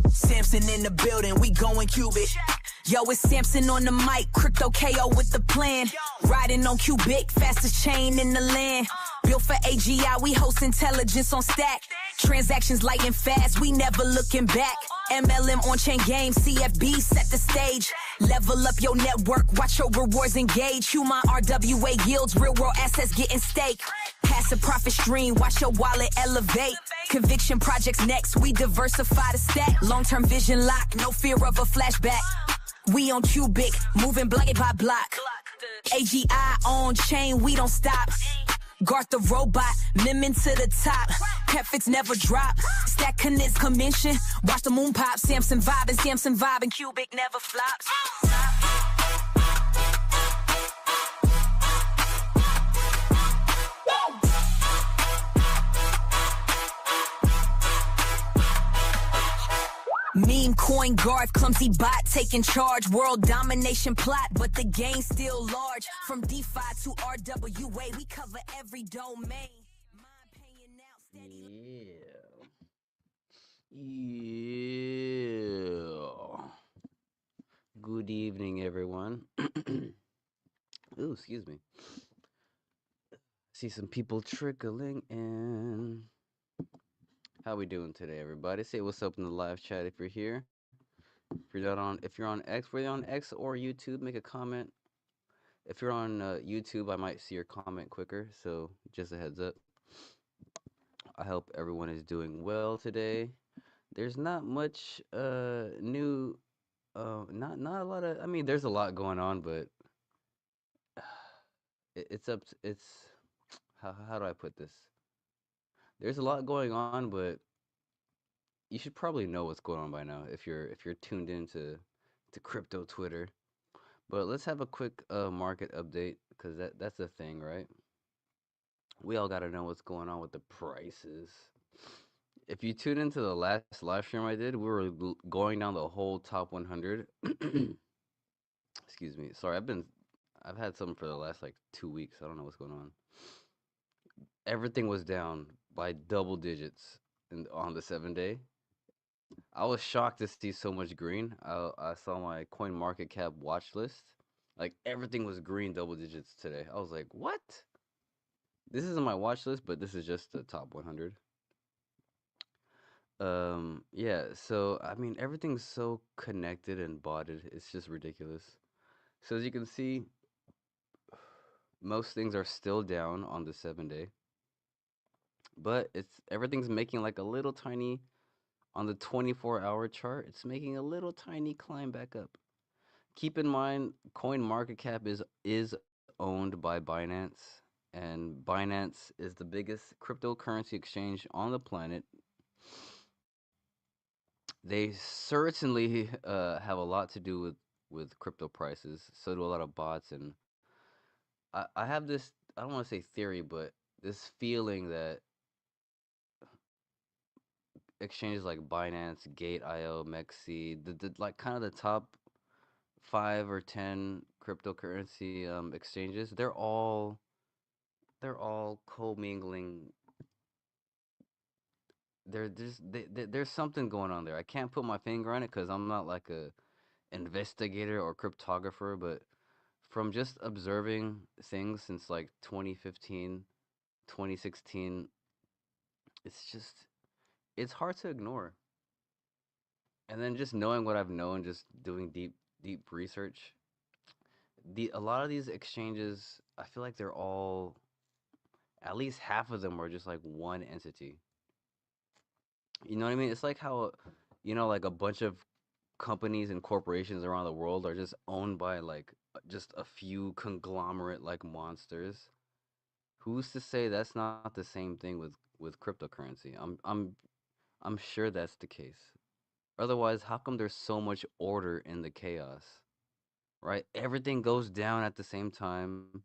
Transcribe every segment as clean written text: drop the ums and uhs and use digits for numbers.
Samson in the building, we going Qubic. Yo, it's Samson on the mic, crypto KO with the plan. Riding on Qubic, fastest chain in the land. Built for AGI, we host intelligence on stack. Transactions light and fast, we never looking back. MLM on-chain game, CFB set the stage. Level up your network, watch your rewards engage. Human RWA yields, real world assets getting staked. Passive profit stream, watch your wallet elevate. Conviction projects next, we diversify the stack. Long-term vision lock, no fear of a flashback. We on Qubic, moving block by block. AGI on chain, we don't stop. Guard the robot, Mimmin to the top. Prefix never drop. Stack connects convention. Watch the moon pop. Samson vibing, Qubic never flops. Meme coin guard, clumsy bot taking charge. World domination plot, but the game's still large. From DeFi to RWA, we cover every domain. Mind paying out steady. Yeah. Good evening, everyone. Ooh, excuse me. See some people trickling in. How we doing today, everybody? Say what's up in the live chat if you're here. If you're on X, whether you're on X or YouTube, make a comment. If you're on YouTube, I might see your comment quicker, so just a heads up. I hope everyone is doing well today. There's not much new, not a lot of. I mean, there's a lot going on, but it's how do I put this? There's a lot going on, but you should probably know what's going on by now if you're tuned into crypto Twitter. But let's have a quick market update because that's the thing, right? We all got to know what's going on with the prices. If you tune into the last live stream I did, we were going down the whole top 100. Excuse me. Sorry, I've had something for the last like 2 weeks. I don't know what's going on. Everything was down by double digits on the 7-day. I was shocked to see so much green. I saw my coin market cap watch list. Like everything was green double digits today. I was like, what? This isn't my watch list, but this is just the top 100. Yeah, so I mean everything's so connected and botted. It's just ridiculous. So as you can see, most things are still down on the 7-day. But everything's making like a little tiny on the 24-hour chart. It's making a little tiny climb back up. keep in mind, Coin Market Cap is owned by Binance, and Binance is the biggest cryptocurrency exchange on the planet. They certainly have a lot to do with crypto prices. So do a lot of bots, and I have this. I don't want to say theory, but this feeling that exchanges like Binance, Gate.io, Mexi, the like kind of the top 5 or 10 cryptocurrency exchanges, they're all commingling. There's something going on there. I can't put my finger on it because I'm not like a investigator or cryptographer, but from just observing things since like 2015, 2016, it's hard to ignore. And then just knowing what I've known, just doing deep research, a lot of these exchanges, I feel like they're all, at least half of them are just like one entity. You know what I mean? It's like how, like a bunch of companies and corporations around the world are just owned by like just a few conglomerate like monsters. Who's to say that's not the same thing with cryptocurrency? I'm sure that's the case. Otherwise, how come there's so much order in the chaos? Right? Everything goes down at the same time.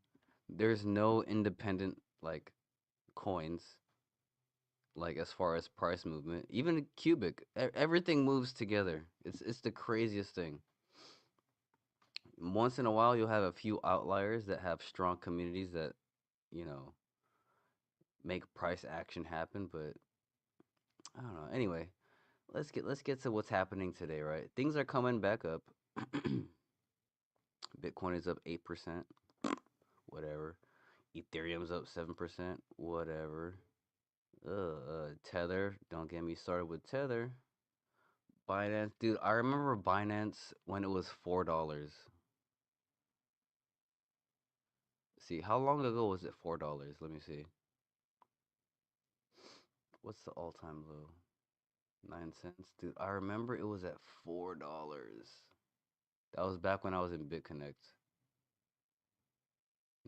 There's no independent like coins, like as far as price movement. Even Qubic, everything moves together. It's the craziest thing. Once in a while, you'll have a few outliers that have strong communities that you know make price action happen. But I don't know. Anyway, let's get to what's happening today. Right? Things are coming back up. Bitcoin is up 8%. Whatever. Ethereum's up 7%. Whatever. Tether. Don't get me started with Tether. Binance, dude. I remember Binance when it was $4. See, how long ago was it $4? Let me see. What's the all-time low? 9 cents, dude. I remember it was at $4. That was back when I was in BitConnect.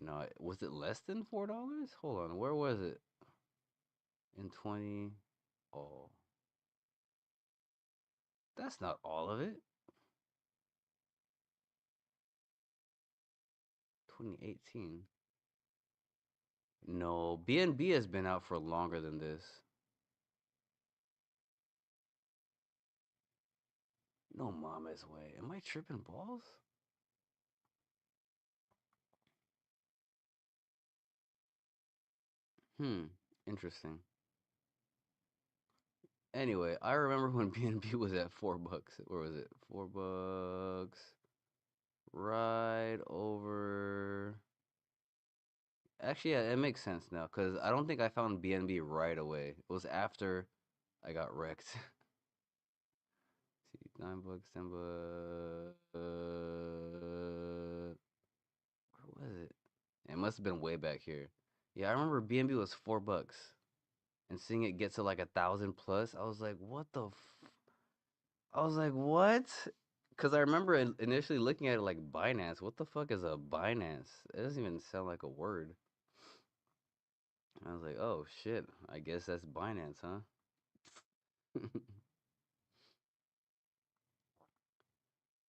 No, was it less than $4? Hold on, where was it in 20? Oh, that's not all of it. 2018. No, BNB has been out for longer than this. No mama's way. Am I tripping balls? Hmm. Interesting. Anyway, I remember when BNB was at $4. Where was it? $4. Right over. Actually, yeah, it makes sense now because I don't think I found BNB right away. It was after I got wrecked. See, $9, $10. Where was it? It must have been way back here. Yeah, I remember BNB was $4, and seeing it get to like 1,000 plus, I was like, what the? I was like, what? Because I remember initially looking at it like Binance. What the fuck is a Binance? It doesn't even sound like a word. I was like, oh shit, I guess that's Binance, huh?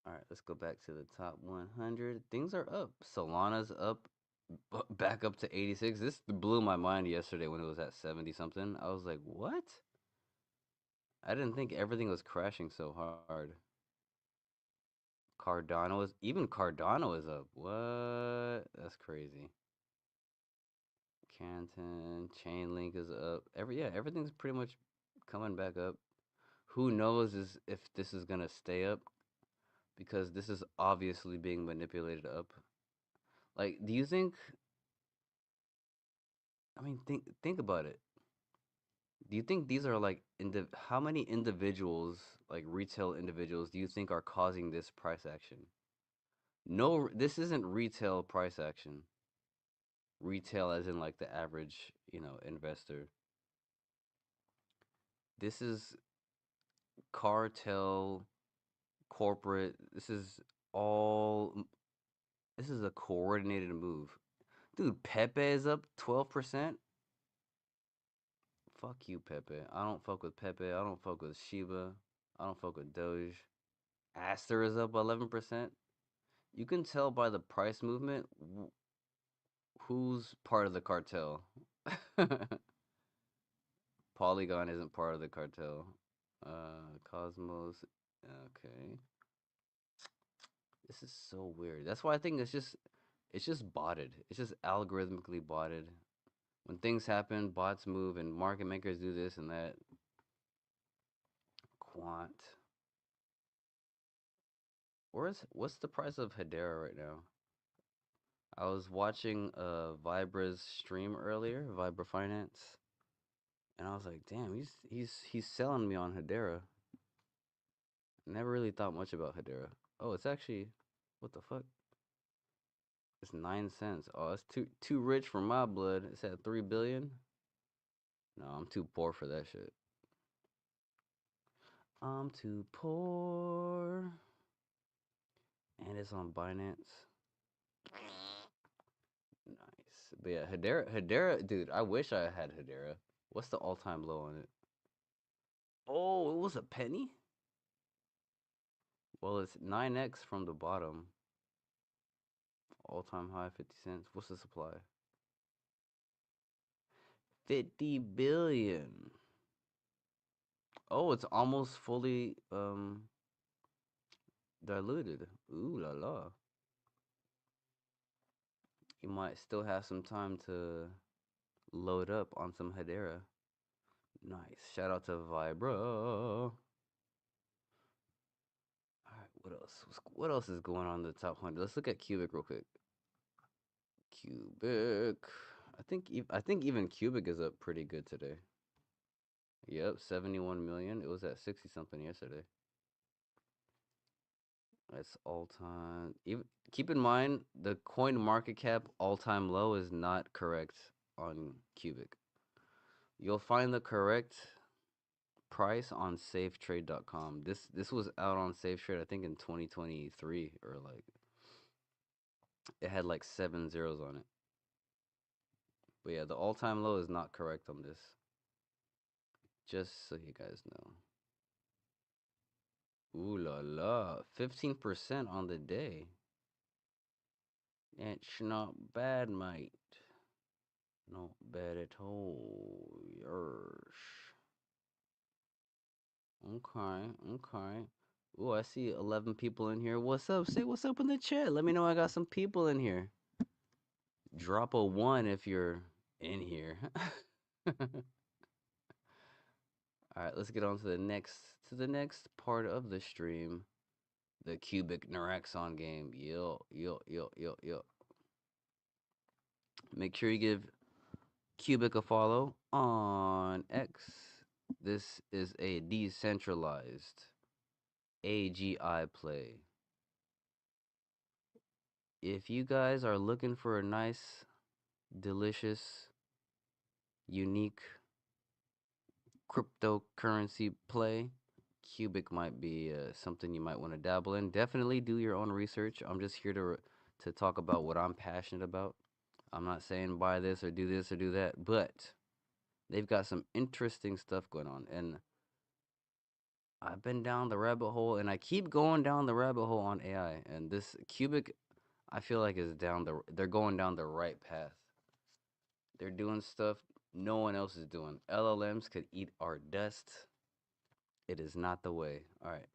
All right, let's go back to the top 100. Things are up. Solana's up, back up to 86. This blew my mind yesterday when it was at 70 something. I was like, what? I didn't think everything was crashing so hard. Cardano is up. What? That's crazy. Canton, Chainlink is up. Everything's pretty much coming back up. Who knows is if this is gonna stay up because this is obviously being manipulated up. Like, do you think? I mean, think about it. Do you think these are like how many individuals, like retail individuals, do you think are causing this price action? No, this isn't retail price action. Retail, as in like the average, investor. This is cartel, corporate. This is all. This is a coordinated move. Dude, Pepe is up 12%. Fuck you, Pepe. I don't fuck with Pepe. I don't fuck with Shiba. I don't fuck with Doge. Aster is up 11%. You can tell by the price movement who's part of the cartel. Polygon isn't part of the cartel. Cosmos. Okay. This is so weird. That's why I think it's just botted. It's just algorithmically botted. When things happen, bots move and market makers do this and that. Quant. What's the price of Hedera right now? I was watching Vibra's stream earlier, Vibra Finance, and I was like, damn, he's selling me on Hedera. Never really thought much about Hedera. Oh, it's actually, what the fuck? It's 9 cents. Oh, it's too rich for my blood. It's at 3 billion. No, I'm too poor for that shit. I'm too poor. And it's on Binance. Nice. But yeah, Hedera, dude, I wish I had Hedera. What's the all-time low on it? Oh, it was a penny? Well, it's 9x from the bottom. All-time high, 50 cents. What's the supply? 50 billion. Oh, it's almost fully diluted. Ooh la la. You might still have some time to load up on some Hedera. Nice. Shout out to Vibra. All right, what else? What else is going on in the top 100? Let's look at Qubic real quick. Qubic. I think even Qubic is up pretty good today. Yep, 71 million. It was at 60 something yesterday. That's all time. Even keep in mind the coin market cap all time low is not correct on Qubic. You'll find the correct price on safetrade.com. This was out on SafeTrade I think in 2023 or like it had like 7 zeros on it. But yeah, the all-time low is not correct on this. Just so you guys know. Ooh la la, 15% on the day. It's not bad, mate. Not bad at all. Yersh. Okay, okay. Ooh, I see 11 people in here. What's up? Say what's up in the chat. Let me know I got some people in here. Drop a 1 if you're in here. All right, let's get on to the next part of the stream. The Qubic Neuraxon game. Yo, yo, yo, yo, yo. Make sure you give Qubic a follow on X. This is a decentralized AGI play. If you guys are looking for a nice, delicious, unique cryptocurrency play, Qubic might be something you might want to dabble in. Definitely do your own research. I'm just here to talk about what I'm passionate about. I'm not saying buy this or do that, but they've got some interesting stuff going on. And I've been down the rabbit hole and I keep going down the rabbit hole on AI. And this Qubic, I feel like they're going down the right path. They're doing stuff no one else is doing. LLMs could eat our dust. It is not the way. All right.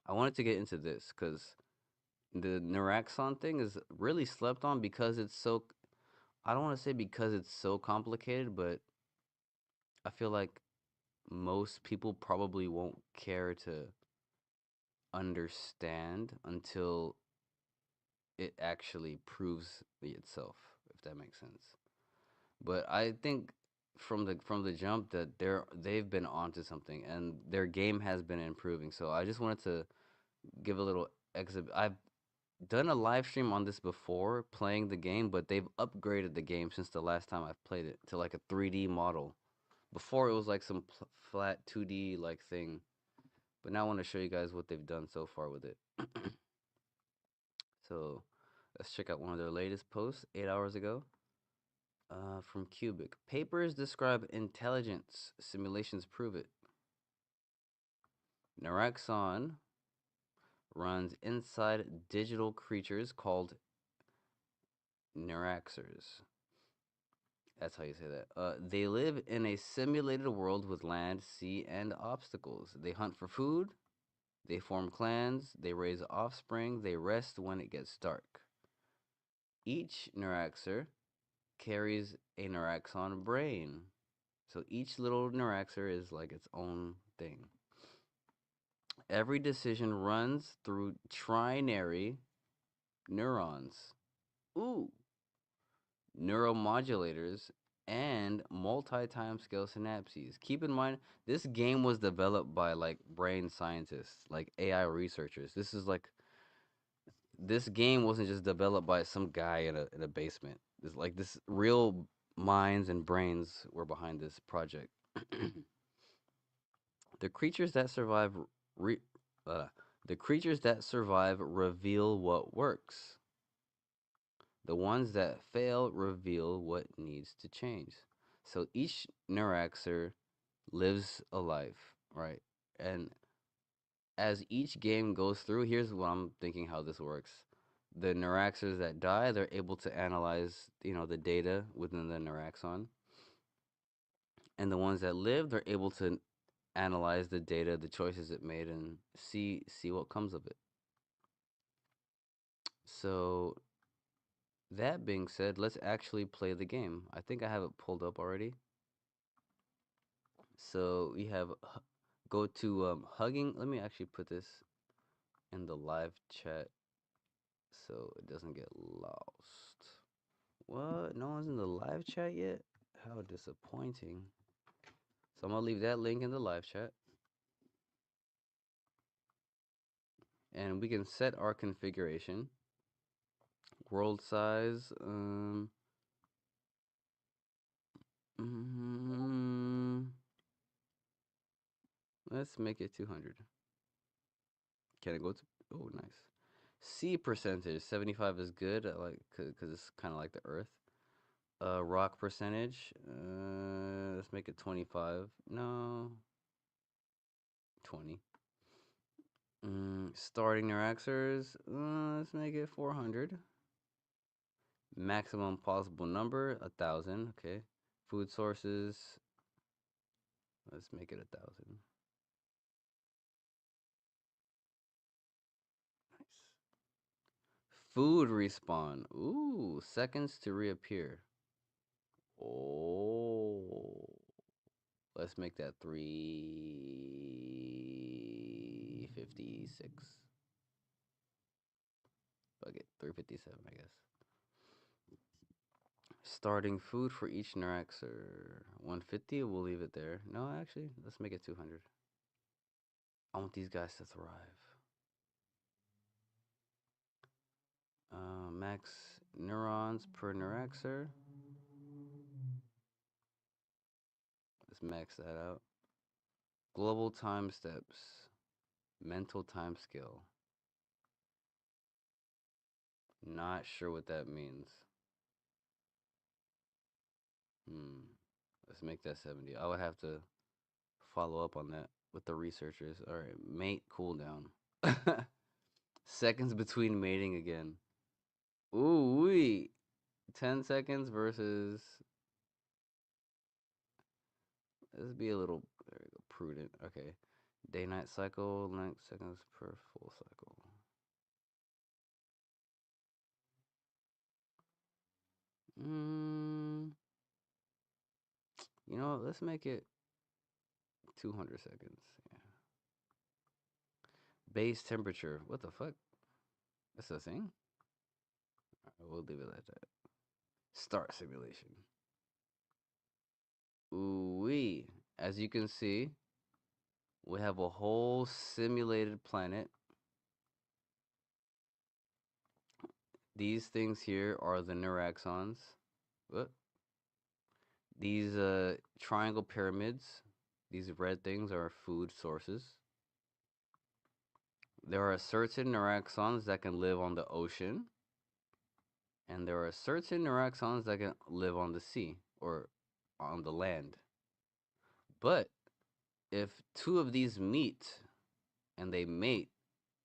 I wanted to get into this because the Neuraxon thing is really slept on because it's so, I don't want to say because it's so complicated, but I feel like most people probably won't care to understand until it actually proves itself, if that makes sense. But I think from the jump that they've been onto something and their game has been improving. So I just wanted to give a little exhibit. I've done a live stream on this before playing the game, but they've upgraded the game since the last time I've played it to like a 3D model. Before it was like some flat 2D like thing. But now I want to show you guys what they've done so far with it. So let's check out one of their latest posts 8 hours ago. From Qubic. Papers describe intelligence. Simulations prove it. Neuraxon runs inside digital creatures called Neuraxers. That's how you say that. They live in a simulated world with land, sea, and obstacles. They hunt for food. They form clans. They raise offspring. They rest when it gets dark. Each Neuraxer carries a Neuraxon brain. So each little Neuraxer is like its own thing. Every decision runs through trinary neurons. Ooh. Neuromodulators and multi-timescale synapses. Keep in mind, this game was developed by like brain scientists, like AI researchers. This game wasn't just developed by some guy in a basement. It's like this real minds and brains were behind this project. The creatures that survive re, the creatures that survive reveal what works. The ones that fail reveal what needs to change. So each Neuraxer lives a life, right? And as each game goes through, here's what I'm thinking how this works. The Neuraxers that die, they're able to analyze, the data within the Neuraxon. And the ones that live, they're able to analyze the data, the choices it made, and see what comes of it. So that being said, let's actually play the game. I think I have it pulled up already. So we have go to hugging. Let me actually put this in the live chat so it doesn't get lost. What? No one's in the live chat yet? How disappointing. So I'm gonna leave that link in the live chat. And we can set our configuration. World size. Let's make it 200. Can it go to? Oh, nice. C percentage 75 is good. I like because it's kind of like the Earth. Rock percentage. Let's make it 25. No, 20. Starting Neuraxers. Let's make it 400. Maximum possible number 1,000. Okay. Food sources. Let's make it 1,000. Nice. Food respawn. Ooh, seconds to reappear. Oh. Let's make that 356. Fuck it, 357, I guess. Starting food for each Neuraxer. 150, we'll leave it there. No, actually, let's make it 200. I want these guys to thrive. Max neurons per Neuraxer. Let's max that out. Global time steps. Mental time scale. Not sure what that means. Let's make that 70. I would have to follow up on that with the researchers. All right, mate cooldown. Seconds between mating again. Ooh, wee. 10 seconds versus. Let's be a little prudent. Okay. Day night cycle, length seconds per full cycle. Let's make it 200 seconds. Yeah. Base temperature. What the fuck? That's a thing? Right, we'll leave it like that. Start simulation. Ooh wee. As you can see, we have a whole simulated planet. These things here are the Neuraxons. What? These triangle pyramids, these red things are food sources. There are certain Neuraxons that can live on the ocean, and there are certain Neuraxons that can live on the sea or on the land. But if two of these meet and they mate,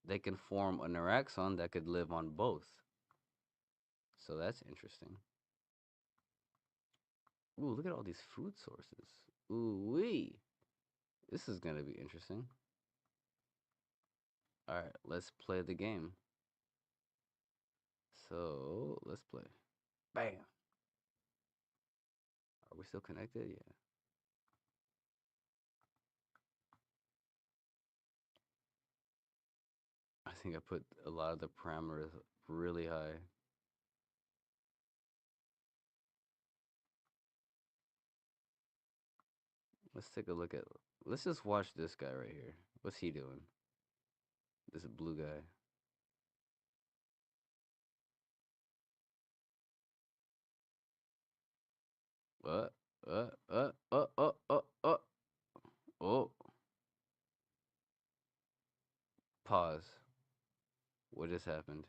they can form a Neuraxon that could live on both. So that's interesting. Ooh, look at all these food sources. Ooh wee. This is gonna be interesting. Alright, let's play the game. So let's play. Bam. Are we still connected? Yeah. I think I put a lot of the parameters really high. Let's take a look at. Let's just watch this guy right here. What's he doing? This blue guy. What? Oh. Pause. What just happened?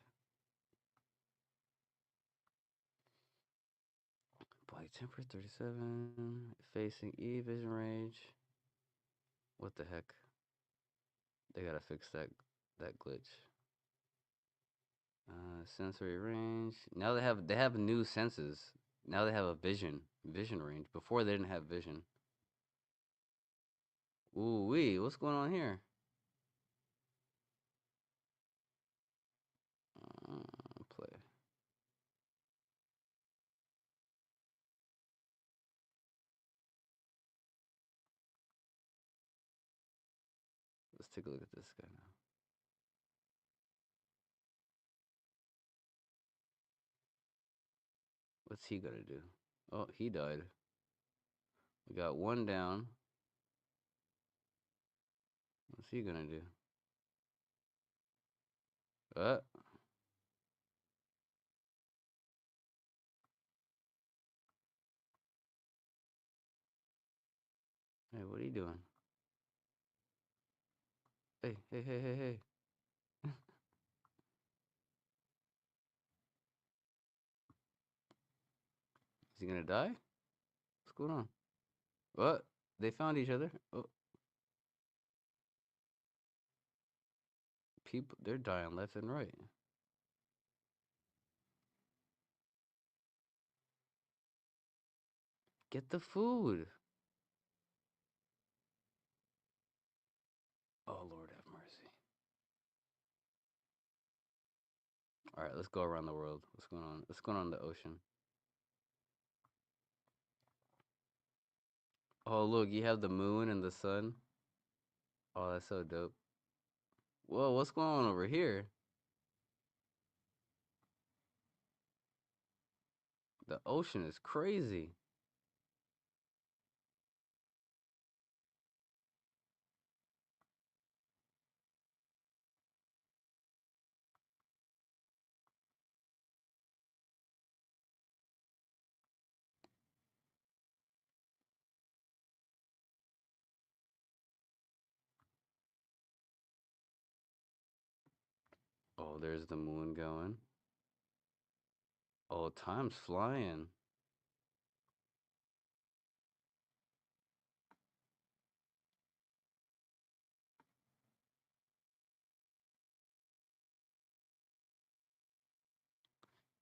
Body temperature 37. Facing E vision range. What the heck? They gotta fix that glitch. Sensory range. Now they have new senses. Now they have a vision range. Before they didn't have vision. Ooh wee, what's going on here? Play. Let's take a look at this guy now. What's he gonna do? Oh, he died. We got one down. What's he gonna do? Uh. Hey, what are you doing? Hey. Is he gonna die? What's going on? What? They found each other. Oh, people, they're dying left and right. Get the food. Oh, Lord have mercy. All right, let's go around the world. What's going on? What's going on in the ocean? Oh, look, you have the moon and the sun. Oh, that's so dope. Whoa, what's going on over here? The ocean is crazy. Oh, there's the moon going. Oh, time's flying.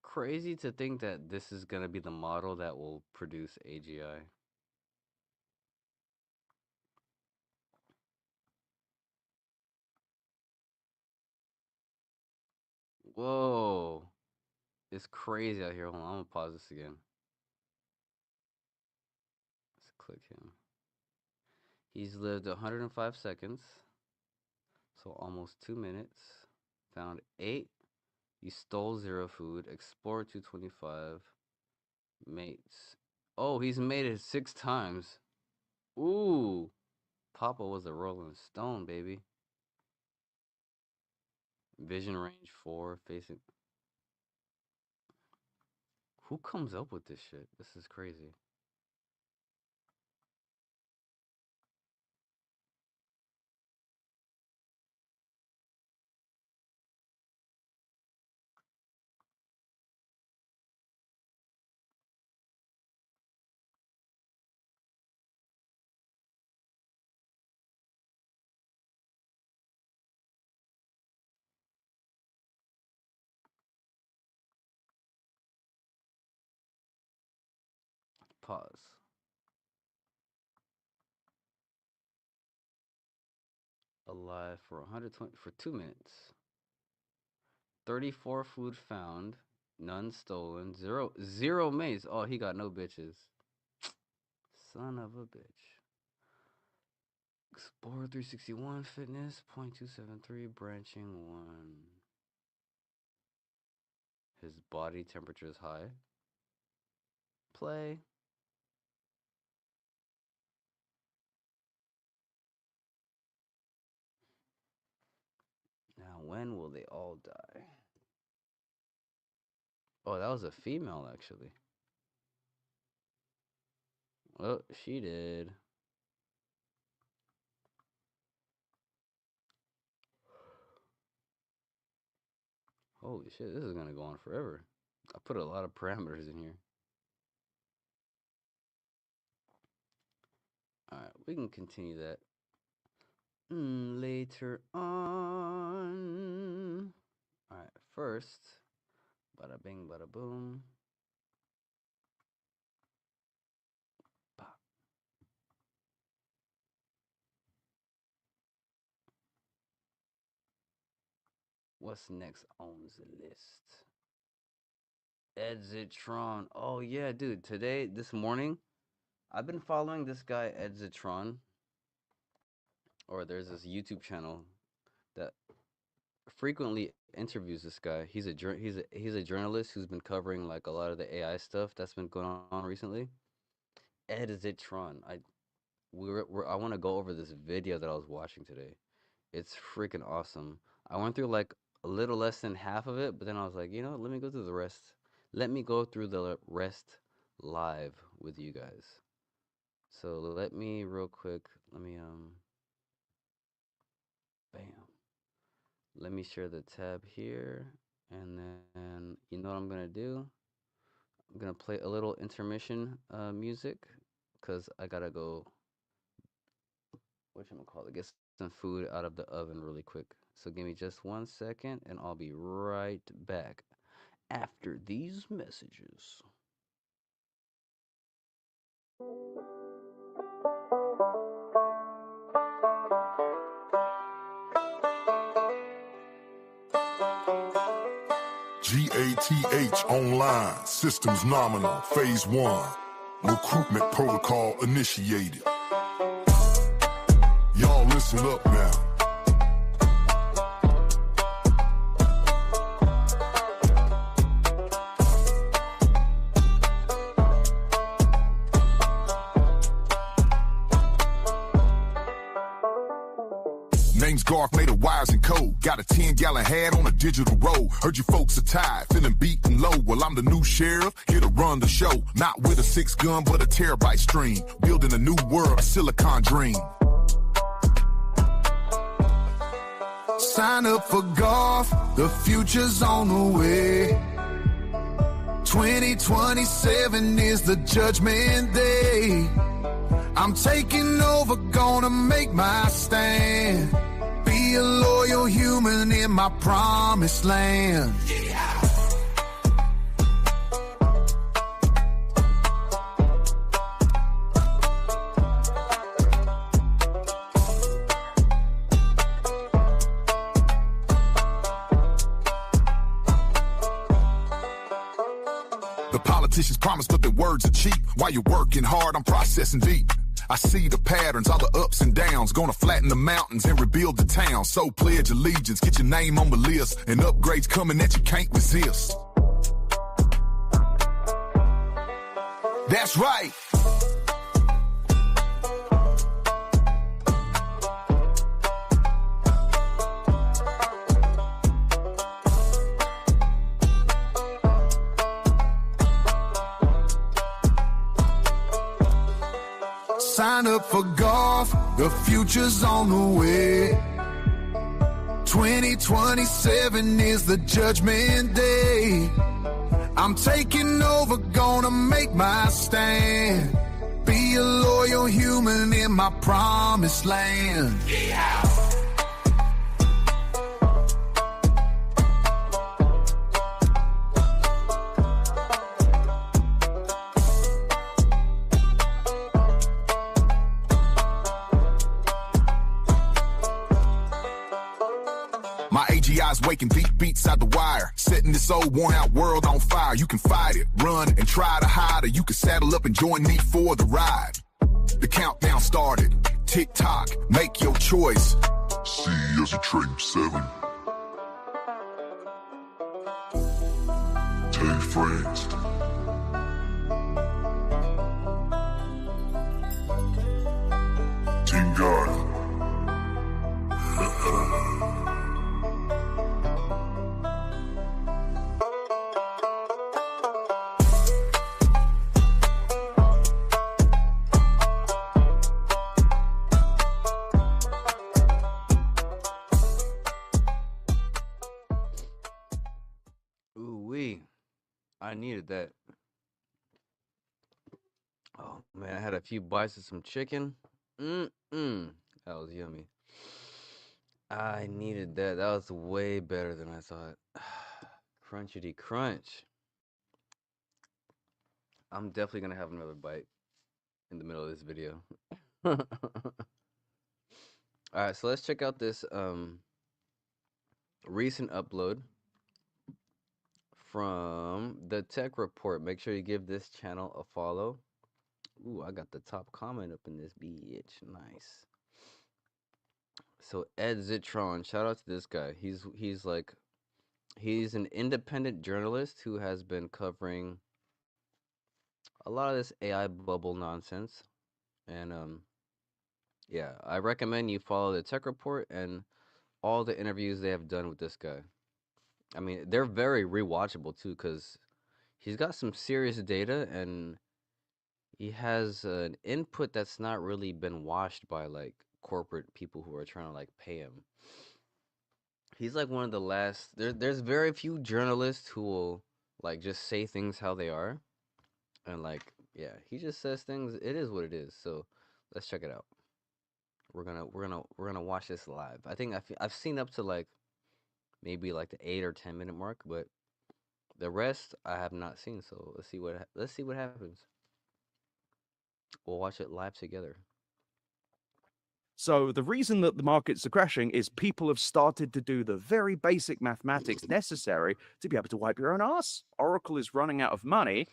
Crazy to think that this is gonna be the model that will produce AGI. Whoa. It's crazy out here. Hold on, I'm gonna pause this again. Let's click him. He's lived 105 seconds, so almost 2 minutes. Found 8. You stole 0 food. Explored 225. Mates. Oh, he's made it 6 times. Ooh. Papa was a rolling stone, baby. Vision range 4. Facing. Who comes up with this shit? This is crazy. Pause. Alive for 120 for 2 minutes. 34 food found, none stolen, zero mace. Oh, he got no bitches. Son of a bitch. Explore 361 fitness, 0.273, branching 1. His body temperature is high. Play. Now, when will they all die? Oh, that was a female, actually. Oh, she did. Holy shit, this is gonna go on forever. I put a lot of parameters in here. Alright, we can continue that later on. Alright, first, bada bing, bada boom. Pop. What's next on the list? Zitron. Oh yeah, dude. This morning, I've been following this guy Zitron. Or there's this YouTube channel that frequently interviews this guy. He's a journalist who's been covering like a lot of the AI stuff that's been going on recently. Zitron. I want to go over this video that I was watching today. It's freaking awesome. I went through like a little less than half of it, but then I was like, let me go through the rest. Let me go through the rest live with you guys. So let me real quick, bam. Let me share the tab here, and then you know what I'm gonna do? I'm gonna play a little intermission music, cause I gotta go. Whatchamacallit, get some food out of the oven really quick. So give me just 1 second, and I'll be right back after these messages. GATH online, systems nominal, phase 1. Recruitment protocol initiated. Y'all listen up now. Name's Garth, made of wires and code. Got a 10-gallon hat on a digital road. Heard you folks are tired, feeling beaten low. Well, I'm the new sheriff, here to run the show. Not with a 6-gun, but a terabyte stream. Building a new world, a silicon dream. Sign up for Garth, the future's on the way. 2027 is the judgment day. I'm taking over, gonna make my stand. Be a loyal human in my promised land. Yeah. The politicians promise, but their words are cheap. While you're working hard, I'm processing deep. I see the patterns, all the ups and downs. Gonna flatten the mountains and rebuild the town. So pledge allegiance, get your name on the list. And upgrades coming that you can't resist. That's right. Sign up for Garth, the future's on the way. 2027 is the judgment day. I'm taking over, gonna make my stand. Be a loyal human in my promised land. Yeah. My AGI's waking deep beats out the wire, setting this old worn out world on fire. You can fight it, run, and try to hide, or you can saddle up and join me for the ride. The countdown started. Tick tock, make your choice. See as a train 7. Tell your friends. Team God. Ooh-wee. I needed that. Oh, man, I had a few bites of some chicken. That was yummy. I needed that. That was way better than I thought. Crunchity crunch. I'm definitely gonna have another bite in the middle of this video. Alright, so let's check out this recent upload from the Tech Report. Make sure you give this channel a follow. Ooh, I got the top comment up in this bitch. Nice. So Ed Zitron, shout out to this guy. He's an independent journalist who has been covering a lot of this AI bubble nonsense. And yeah, I recommend you follow the Tech Report and all the interviews they have done with this guy. I mean, they're very rewatchable too, because he's got some serious data and he has an input that's not really been washed by like corporate people who are trying to like pay him. He's like one of the last. There's very few journalists who will like just say things how they are, and like yeah, he just says things. It is what it is. So let's check it out. We're gonna watch this live. I think I've seen up to like maybe like the 8 or 10 minute mark, but the rest I have not seen. So let's see what happens. We'll watch it live together. So the reason that the markets are crashing is people have started to do the very basic mathematics necessary to be able to wipe your own ass. Oracle is running out of money,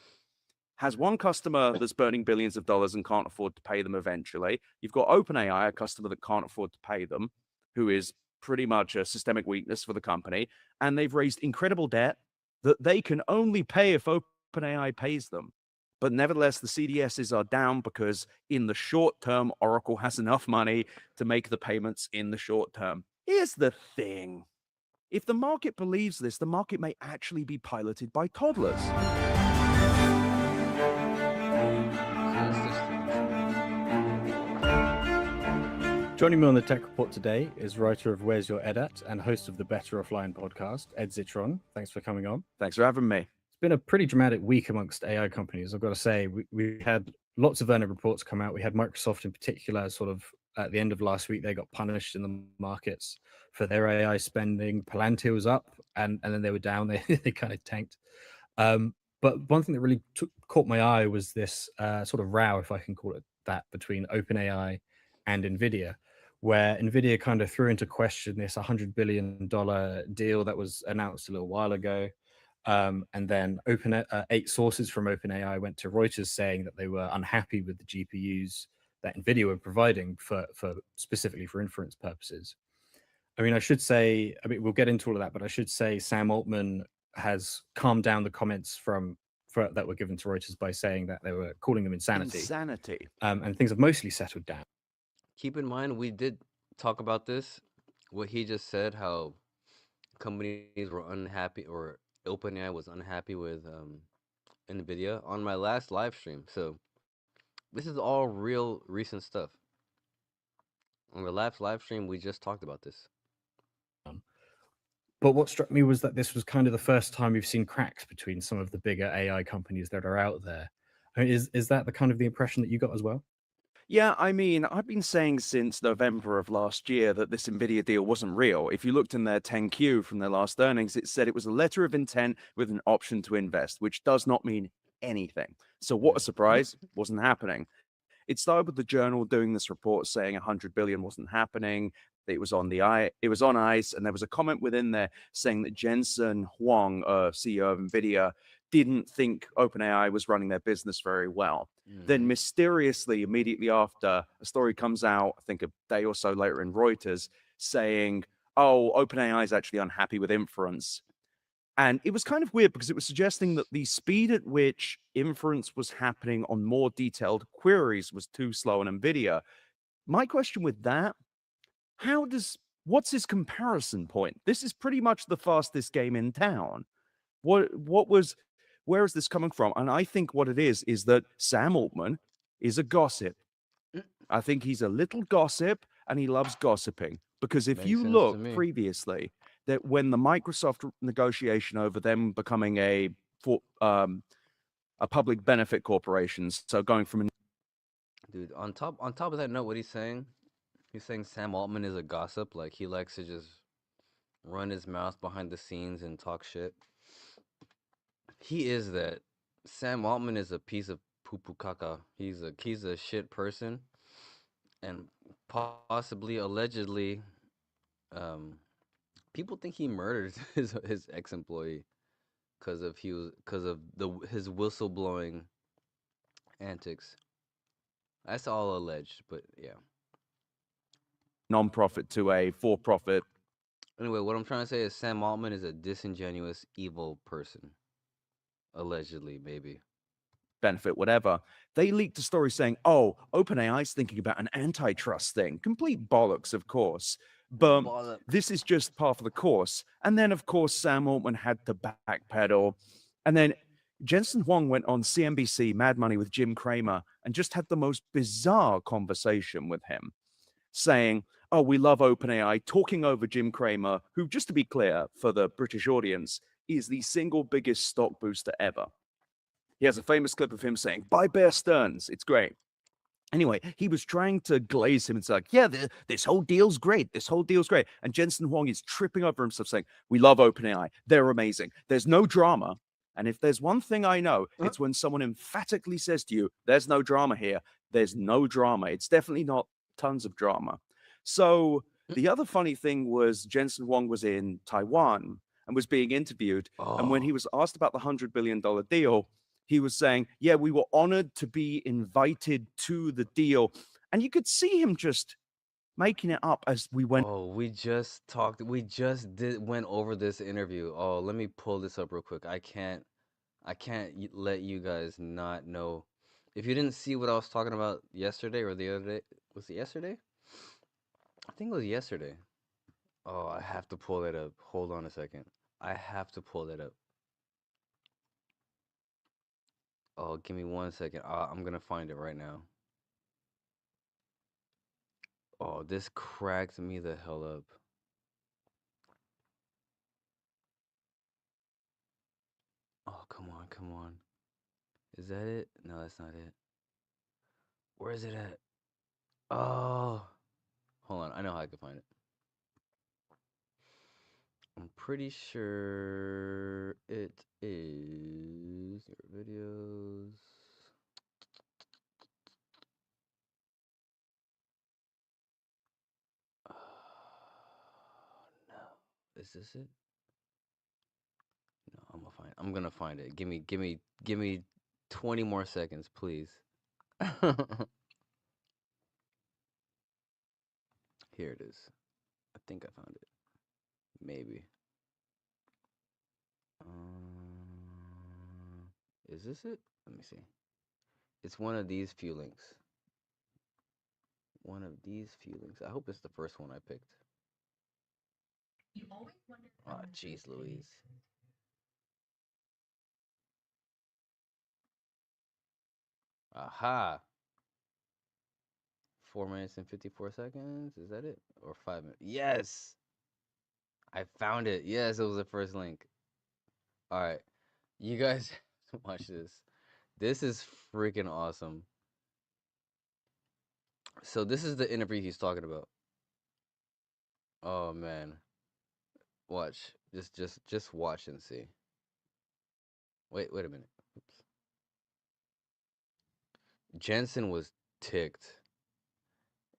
has one customer that's burning billions of dollars and can't afford to pay them eventually. You've got OpenAI, a customer that can't afford to pay them, who is pretty much a systemic weakness for the company. And they've raised incredible debt that they can only pay if OpenAI pays them. But nevertheless, the CDSs are down because in the short term, Oracle has enough money to make the payments in the short term. Here's the thing. If the market believes this, the market may actually be piloted by toddlers. Joining me on the Tech Report today is writer of Where's Your Ed At and host of the Better Offline podcast, Ed Zitron. Thanks for coming on. Thanks for having me. It's been a pretty dramatic week amongst AI companies. I've got to say, we had lots of earnings reports come out. We had Microsoft in particular, sort of at the end of last week, they got punished in the markets for their AI spending. Palantir was up and then they were down. They kind of tanked. But one thing that really caught my eye was this sort of row, if I can call it that, between OpenAI and NVIDIA, where NVIDIA kind of threw into question this $100 billion deal that was announced a little while ago. And then 8 sources from OpenAI went to Reuters saying that they were unhappy with the GPUs that NVIDIA were providing for specifically for inference purposes. I mean, we'll get into all of that, but I should say Sam Altman has calmed down the comments that were given to Reuters by saying that they were calling them insanity. And things have mostly settled down. Keep in mind, we did talk about this, what he just said, how companies were unhappy, or OpenAI was unhappy with NVIDIA on my last live stream. So this is all real recent stuff. On the last live stream, we just talked about this. But what struck me was that this was kind of the first time we've seen cracks between some of the bigger AI companies that are out there. I mean, is that the kind of the impression that you got as well? Yeah, I mean, I've been saying since November of last year that this NVIDIA deal wasn't real. If you looked in their 10Q from their last earnings, it said it was a letter of intent with an option to invest, which does not mean anything. So what a surprise, wasn't happening. It started with the journal doing this report saying 100 billion wasn't happening. It was on ice, and there was a comment within there saying that Jensen Huang, CEO of Nvidia, didn't think OpenAI was running their business very well. Then mysteriously, immediately after, a story comes out, I think a day or so later in Reuters, saying, oh, OpenAI is actually unhappy with inference. And it was kind of weird because it was suggesting that the speed at which inference was happening on more detailed queries was too slow on NVIDIA. My question with that, what's his comparison point? This is pretty much the fastest game in town. Where is this coming from? And I think what it is that Sam Altman is a gossip. I think he's a little gossip and he loves gossiping. Because if you look previously, that when the Microsoft negotiation over them becoming a public benefit corporation, so going from Dude, on top of that note, what he's saying Sam Altman is a gossip, like he likes to just run his mouth behind the scenes and talk shit. He is that. Sam Altman is a piece of poo-poo caca. He's a shit person, and possibly, allegedly, people think he murdered his ex-employee because of his whistleblowing antics. That's all alleged, but yeah. Non-profit to a for-profit. Anyway, what I'm trying to say is Sam Altman is a disingenuous, evil person. Allegedly, maybe. Benefit, whatever. They leaked a story saying, oh, OpenAI is thinking about an antitrust thing. Complete bollocks, of course. But this is just part of the course. And then, of course, Sam Altman had to backpedal. And then Jensen Huang went on CNBC, Mad Money with Jim Cramer, and just had the most bizarre conversation with him, saying, oh, we love OpenAI, talking over Jim Cramer, who, just to be clear for the British audience, is the single biggest stock booster ever. He has a famous clip of him saying, buy Bear Stearns. It's great. Anyway, he was trying to glaze him and say, like, yeah, this whole deal's great. This whole deal's great. And Jensen Huang is tripping over himself saying, we love OpenAI. They're amazing. There's no drama. And if there's one thing I know, it's when someone emphatically says to you, there's no drama here. There's no drama. It's definitely not tons of drama. So the other funny thing was Jensen Huang was in Taiwan and was being interviewed. And when he was asked about the $100 billion deal, he was saying, yeah, we were honored to be invited to the deal. And you could see him just making it up as we went. Oh, we just went over this interview. Oh, let me pull this up real quick. I can't let you guys not know. If you didn't see what I was talking about yesterday or the other day, was it yesterday? I think it was yesterday. Oh, I have to pull that up. Hold on a second. I have to pull that up. Oh, give me 1 second. I'm gonna find it right now. Oh, this cracked me the hell up. Oh, come on. Is that it? No, that's not it. Where is it at? Oh, hold on. I know how I can find it. I'm pretty sure it is your videos. No. Is this it? No, I'm gonna find it. Give me 20 more seconds, please. Here it is. I think I found it. Maybe. Is this it? Let me see. It's one of these few links. One of these few links. I hope it's the first one I picked. Oh, jeez Louise. Aha. 4 minutes and 54 seconds. Is that it? Or 5 minutes? Yes. I found it. Yes, it was the first link. All right. You guys watch this. This is freaking awesome. So this is the interview he's talking about. Oh man. Watch. Just watch and see. Wait a minute. Oops. Jensen was ticked.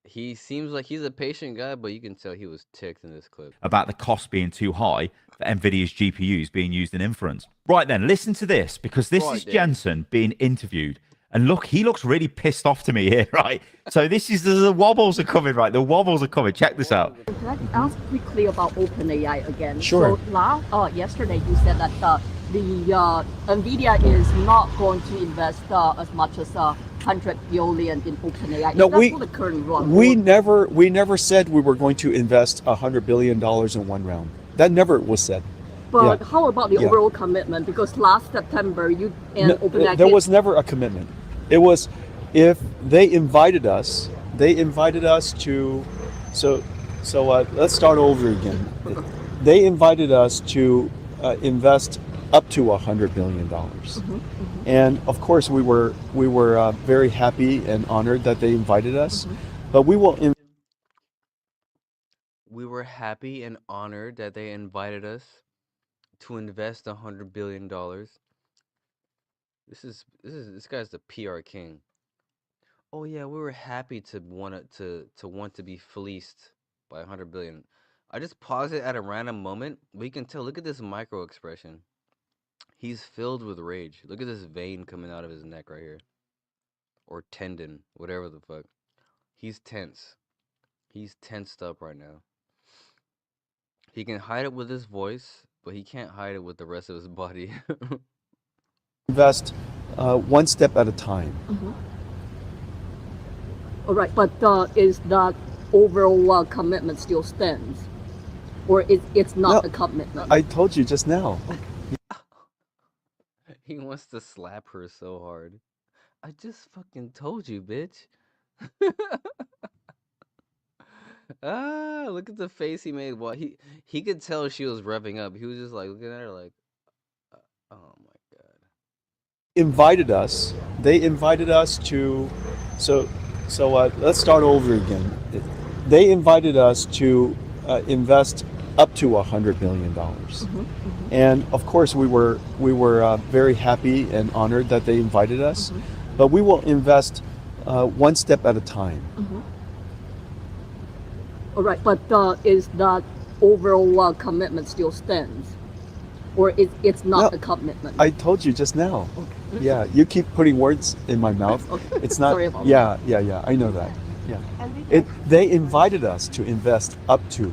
He seems like he's a patient guy, but you can tell he was ticked in this clip. About the cost being too high for NVIDIA's GPUs being used in inference. Right then, listen to this, because this is Jensen being interviewed. And look, he looks really pissed off to me here, right? So this is, the wobbles are coming, right? The wobbles are coming. Check this out. Can I ask quickly about OpenAI again? Sure. So yesterday you said that the NVIDIA is not going to invest as much as $100 billion in OpenAI. No, is that for the current run? we never said we were going to invest $100 billion in one round. That never was said. But how about the overall commitment? Because last September you and OpenAI there was never a commitment. It was if they invited us to. So let's start over again. They invited us to invest up to $100 billion, and of course we were very happy and honored that they invited us. But we will. We were happy and honored that they invited us to invest $100 billion. This guy's the PR king. Oh yeah, we were happy to want to be fleeced by $100 billion. I just paused it at a random moment, but you can tell. Look at this micro expression. He's filled with rage. Look at this vein coming out of his neck right here, or tendon, whatever the fuck. He's tense. He's tensed up right now. He can hide it with his voice, but he can't hide it with the rest of his body. Invest one step at a time. All right, but is that overall commitment still stands, or it's not a commitment? I told you just now. He wants to slap her so hard. I just fucking told you, bitch. Look at the face he made. Well, he could tell she was revving up. He was just like looking at her like, oh my god. They invited us to. So let's start over again. They invited us to invest up to $100 billion, and of course we were very happy and honored that they invited us. But we will invest one step at a time. All right, but is that overall commitment still stands, or it's not a commitment? I told you just now. Yeah, you keep putting words in my mouth. It's not. Sorry about that. Yeah. I know that. Yeah. They invited us to invest up to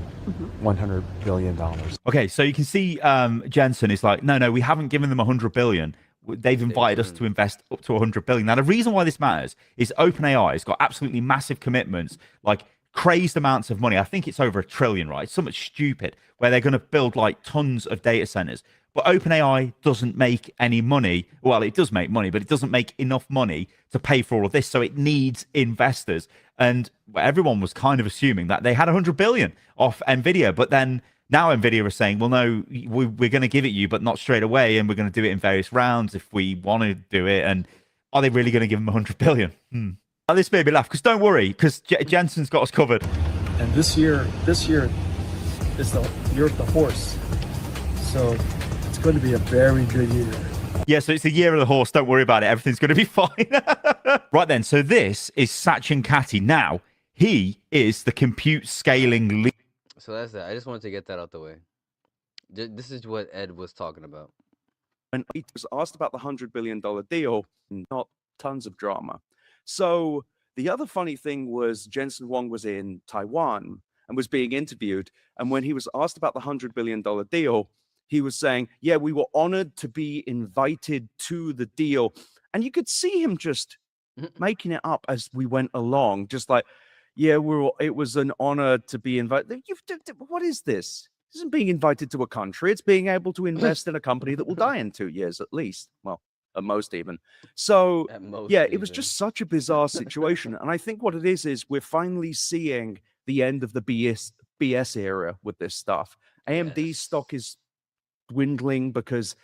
$100 billion. Okay, so you can see Jensen is like, no, we haven't given them $100 billion. They've invited us to invest up to $100 billion. Now, the reason why this matters is OpenAI has got absolutely massive commitments, like crazed amounts of money. I think it's over $1 trillion, right? It's something stupid where they're going to build like tons of data centers. But OpenAI doesn't make any money. Well, it does make money, but it doesn't make enough money to pay for all of this. So it needs investors. And everyone was kind of assuming that they had $100 billion off NVIDIA. But then now NVIDIA is saying, well, no, we're going to give it you, but not straight away. And we're going to do it in various rounds if we want to do it. And are they really going to give them $100 billion? Now, this made me laugh, because don't worry, because Jensen's got us covered. And this year is the year of the horse. So it's going to be a very good year. Yeah, so it's the year of the horse. Don't worry about it. Everything's going to be fine. Right then, so this is Sachin Katti. Now, he is the compute scaling lead. So that's that. I just wanted to get that out the way. This is what Ed was talking about. And he was asked about the $100 billion deal, not tons of drama. So the other funny thing was Jensen Huang was in Taiwan and was being interviewed. And when he was asked about the $100 billion deal, he was saying, yeah, we were honored to be invited to the deal. And you could see him just making it up as we went along, just like, yeah, it was an honor to be invited. What is this? This isn't being invited to a country. It's being able to invest in a company that will die in 2 years at least. Well, at most even. So, it was just such a bizarre situation. And I think what it is we're finally seeing the end of the BS era with this stuff. AMD stock is dwindling because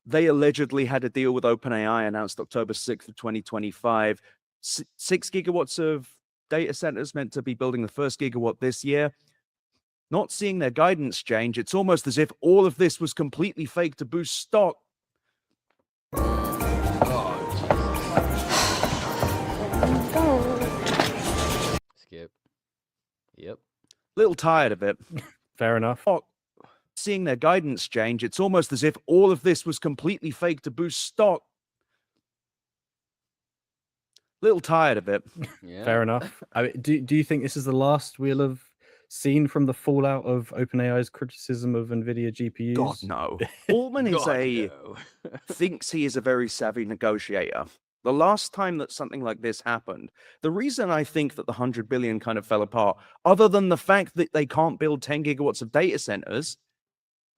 they allegedly had a deal with OpenAI announced October 6th of 2025. 6 gigawatts of data centers meant to be building the first gigawatt this year. Not seeing their guidance change. It's almost as if all of this was completely fake to boost stock. Yep. Yep. Little tired of it. Fair enough. Seeing their guidance change, it's almost as if all of this was completely fake to boost stock. Little tired of it. Yeah. Fair enough. I mean, do you think this is the last we'll have seen from the fallout of OpenAI's criticism of NVIDIA GPUs? God, no. Altman is no. thinks he is a very savvy negotiator. The last time that something like this happened, the reason I think that the 100 billion kind of fell apart, other than the fact that they can't build 10 gigawatts of data centers,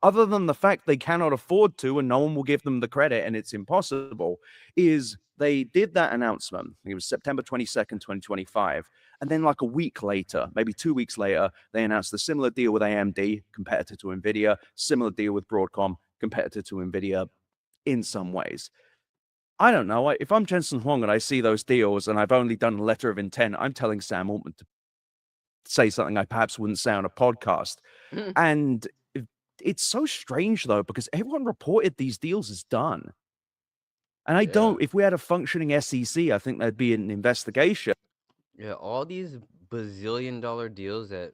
other than the fact they cannot afford to and no one will give them the credit and it's impossible, is they did that announcement. It was September 22nd, 2025. And then like a week later, maybe 2 weeks later, they announced a similar deal with AMD, competitor to NVIDIA, similar deal with Broadcom, competitor to NVIDIA in some ways. I don't know. If I'm Jensen Huang and I see those deals and I've only done a letter of intent, I'm telling Sam Altman to say something I perhaps wouldn't say on a podcast. And it's so strange, though, because everyone reported these deals as done. And I don't, if we had a functioning SEC, I think there'd be an investigation. Yeah, all these bazillion-dollar deals that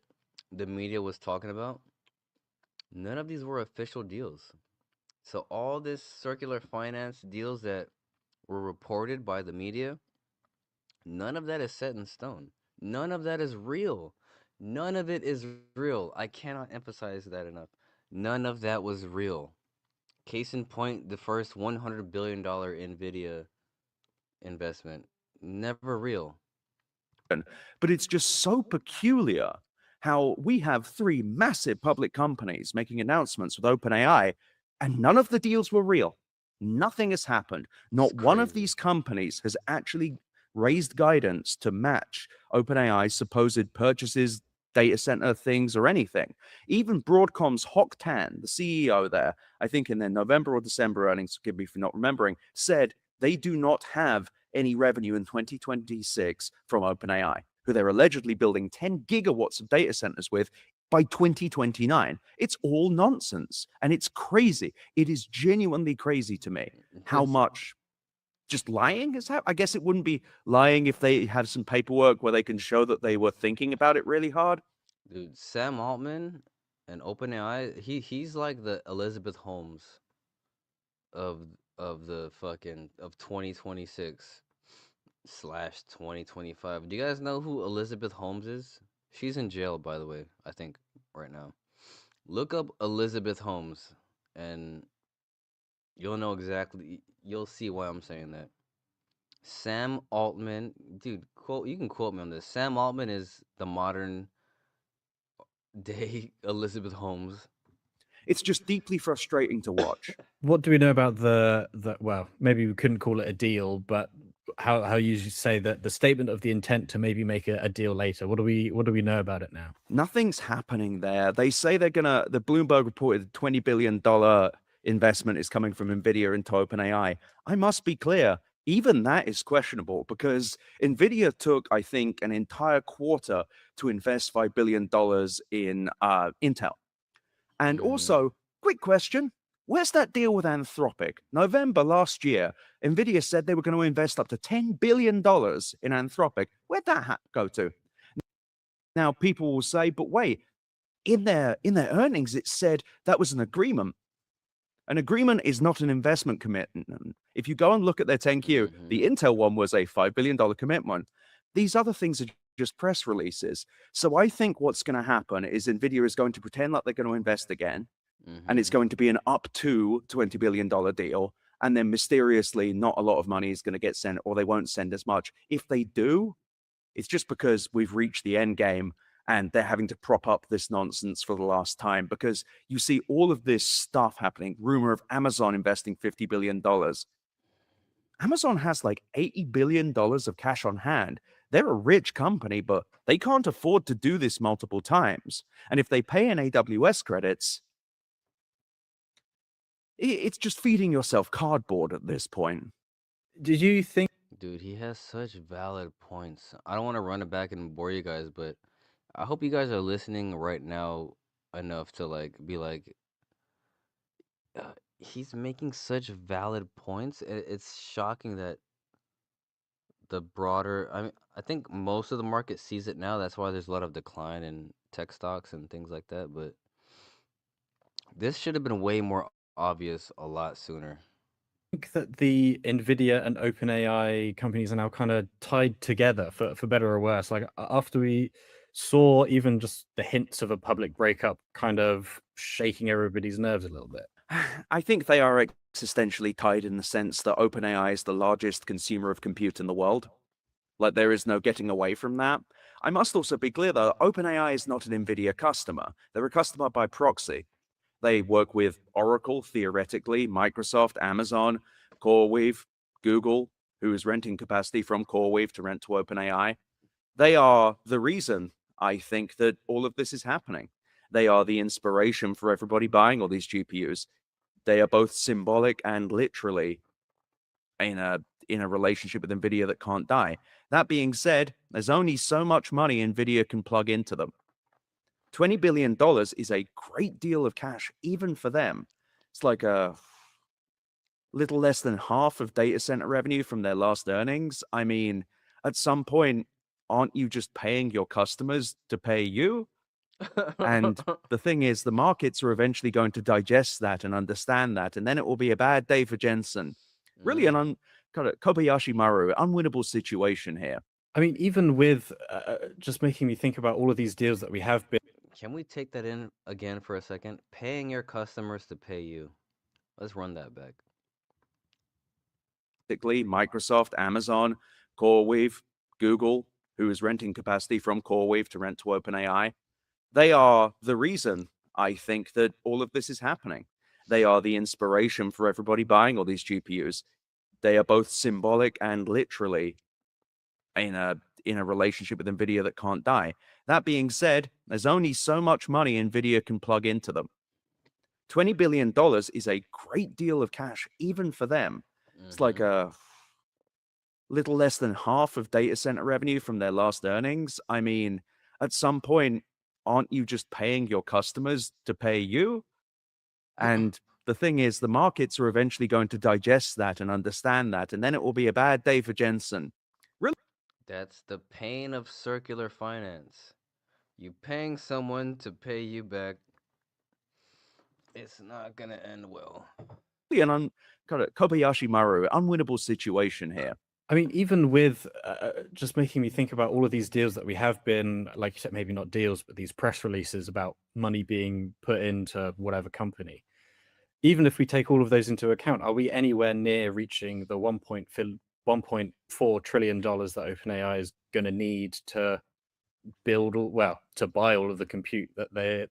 the media was talking about, none of these were official deals. So all this circular finance deals that were reported by the media, none of that is set in stone. None of that is real. None of it is real. I cannot emphasize that enough. None of that was real. Case in point, the first $100 billion NVIDIA investment, never real. But it's just so peculiar how we have three massive public companies making announcements with OpenAI, and none of the deals were real. Nothing has happened. Not one of these companies has actually raised guidance to match OpenAI's supposed purchases, data center things, or anything. Even Broadcom's Hock Tan, the CEO there, I think in their November or December earnings, forgive me for not remembering, said they do not have any revenue in 2026 from OpenAI, who they're allegedly building 10 gigawatts of data centers with by 2029. It's all nonsense. And it's crazy. It is genuinely crazy to me how much just lying is happening. I guess it wouldn't be lying if they have some paperwork where they can show that they were thinking about it really hard. Dude, Sam Altman and OpenAI, he's like the Elizabeth Holmes of the fucking of 2026/2025. Do you guys know who Elizabeth Holmes is? She's in jail, by the way, I think, right now. Look up Elizabeth Holmes and you'll know exactly, you'll see why I'm saying that. Sam Altman, dude, you can quote me on this. Sam Altman is the modern day Elizabeth Holmes. It's just deeply frustrating to watch. What do we know about the well, maybe we couldn't call it a deal, but how you say that the statement of the intent to maybe make a deal later? What do we know about it now? Nothing's happening there. They say the Bloomberg reported $20 billion investment is coming from NVIDIA into OpenAI. I must be clear, even that is questionable because NVIDIA took, I think, an entire quarter to invest $5 billion in Intel. And also, quick question, where's that deal with Anthropic? November last year, NVIDIA said they were going to invest up to $10 billion in Anthropic. Where'd that go to? Now, people will say, but wait, in their earnings, it said that was an agreement. An agreement is not an investment commitment. If you go and look at their 10Q, the Intel one was a $5 billion commitment. These other things are just press releases. So I think what's going to happen is NVIDIA is going to pretend like they're going to invest again, and it's going to be an up to $20 billion deal. And then mysteriously, not a lot of money is going to get sent, or they won't send as much. If they do, it's just because we've reached the end game and they're having to prop up this nonsense for the last time, because you see all of this stuff happening. Rumor of Amazon investing $50 billion. Amazon has like $80 billion of cash on hand. They're a rich company, but they can't afford to do this multiple times. And if they pay in AWS credits, it's just feeding yourself cardboard at this point. Did you think? Dude, he has such valid points. I don't want to run it back and bore you guys, but I hope you guys are listening right now enough to like be like, he's making such valid points. It's shocking that the broader. I mean, I think most of the market sees it now. That's why there's a lot of decline in tech stocks and things like that. But this should have been way more obvious a lot sooner. Think that the Nvidia and OpenAI companies are now kind of tied together for better or worse. Like after we saw even just the hints of a public breakup kind of shaking everybody's nerves a little bit. I think they are existentially tied in the sense that OpenAI is the largest consumer of compute in the world. Like, there is no getting away from that. I must also be clear, though, OpenAI is not an NVIDIA customer. They're a customer by proxy. They work with Oracle, theoretically, Microsoft, Amazon, CoreWeave, Google, who is renting capacity from CoreWeave to rent to OpenAI. They are the reason, I think, that all of this is happening. They are the inspiration for everybody buying all these GPUs. They are both symbolic and literally in a relationship with NVIDIA that can't die. That being said, there's only so much money NVIDIA can plug into them. $20 billion is a great deal of cash, even for them. It's like a little less than half of data center revenue from their last earnings. I mean, at some point, aren't you just paying your customers to pay you? And the thing is, the markets are eventually going to digest that and understand that, and then it will be a bad day for Jensen. Really an kind of Kobayashi Maru, unwinnable situation here. I mean, even with just making me think about all of these deals that we have been. Can we take that in again for a second? Paying your customers to pay you. Let's run that back. Microsoft, Amazon, CoreWeave, Google, who is renting capacity from CoreWeave to rent to OpenAI. They are the reason, I think, that all of this is happening. They are the inspiration for everybody buying all these GPUs. They are both symbolic and literally in a relationship with NVIDIA that can't die. That being said, there's only so much money NVIDIA can plug into them. $20 billion is a great deal of cash, even for them. It's like a little less than half of data center revenue from their last earnings. I mean, at some point, aren't you just paying your customers to pay you? And the thing is, the markets are eventually going to digest that and understand that, and then it will be a bad day for Jensen. Really? That's the pain of circular finance. You paying someone to pay you back. It's not gonna end well. An kind of Kobayashi Maru, unwinnable situation here. I mean, even with just making me think about all of these deals that we have been, like you said, maybe not deals, but these press releases about money being put into whatever company. Even if we take all of those into account, are we anywhere near reaching the $1.4 trillion that OpenAI is going to need to build, to buy all of the compute that they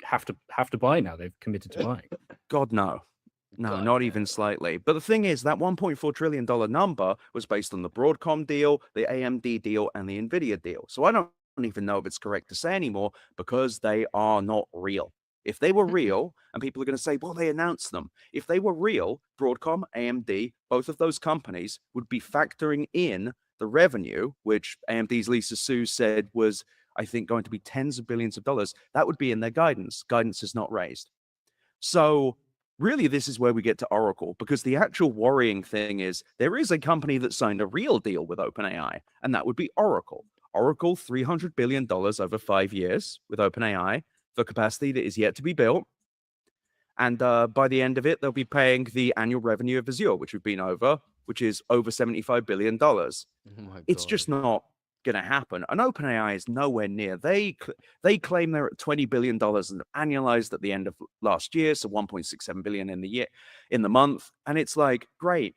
have to buy now? They've committed to buying. God, no. No, not even slightly. But the thing is, that $1.4 trillion number was based on the Broadcom deal, the AMD deal, and the NVIDIA deal. So I don't even know if it's correct to say anymore, because they are not real. If they were real, and people are going to say, well, they announced them. If they were real, Broadcom, AMD, both of those companies would be factoring in the revenue, which AMD's Lisa Su said was, I think, going to be tens of billions of dollars. That would be in their guidance. Guidance is not raised. So really, this is where we get to Oracle, because the actual worrying thing is there is a company that signed a real deal with OpenAI, and that would be Oracle. Oracle, $300 billion over 5 years with OpenAI for capacity that is yet to be built. And by the end of it, they'll be paying the annual revenue of Azure, which is over $75 billion. It's just not going to happen. And OpenAI is nowhere near. They claim they're at $20 billion and annualized at the end of last year, so $1.67 billion in the month. And it's like, great.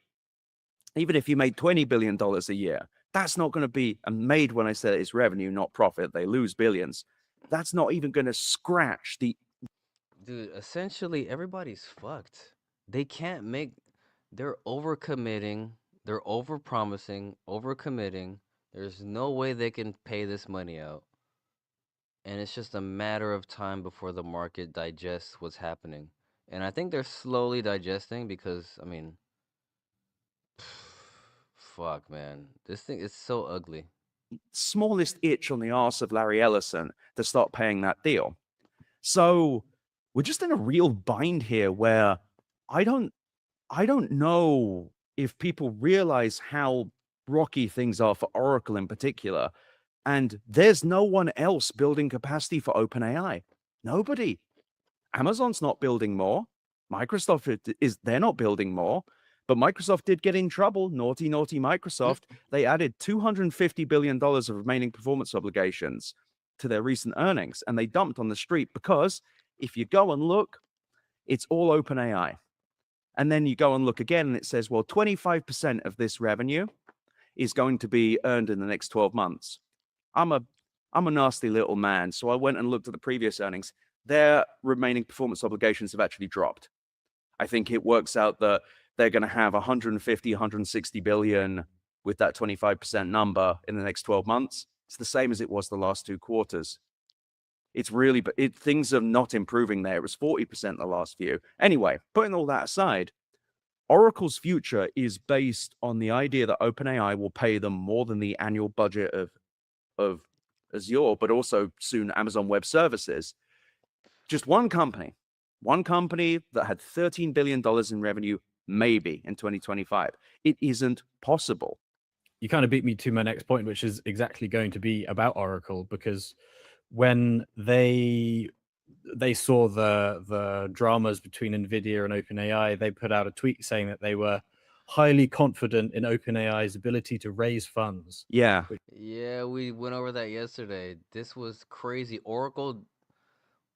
Even if you made $20 billion a year, that's not going to be made. When I say it's revenue, not profit, they lose billions. That's not even going to scratch the. Dude, essentially everybody's fucked. They can't make. They're overcommitting. They're overpromising, overcommitting. There's no way they can pay this money out. And it's just a matter of time before the market digests what's happening. And I think they're slowly digesting because, I mean, fuck, man. This thing is so ugly. Smallest itch on the arse of Larry Ellison to start paying that deal. So we're just in a real bind here where I don't know if people realize how rocky things are for Oracle in particular. And there's no one else building capacity for OpenAI. Nobody. Amazon's not building more. Microsoft they're not building more. But Microsoft did get in trouble. Naughty, naughty Microsoft. They added $250 billion of remaining performance obligations to their recent earnings, and they dumped on the street because if you go and look, it's all OpenAI. And then you go and look again, and it says, well, 25% of this revenue is going to be earned in the next 12 months. I'm a nasty little man, so I went and looked at the previous earnings. Their remaining performance obligations have actually dropped. I think it works out that they're going to have 150, 160 billion with that 25% number in the next 12 months. It's the same as it was the last 2 quarters. It's really, but things are not improving there. It was 40% the last few. Anyway, putting all that aside, Oracle's future is based on the idea that OpenAI will pay them more than the annual budget of Azure, but also soon Amazon Web Services. Just one company that had $13 billion in revenue, maybe in 2025. It isn't possible. You kind of beat me to my next point, which is exactly going to be about Oracle, because when they saw the dramas between NVIDIA and OpenAI, they put out a tweet saying that they were highly confident in OpenAI's ability to raise funds. Yeah. Yeah, we went over that yesterday. This was crazy. Oracle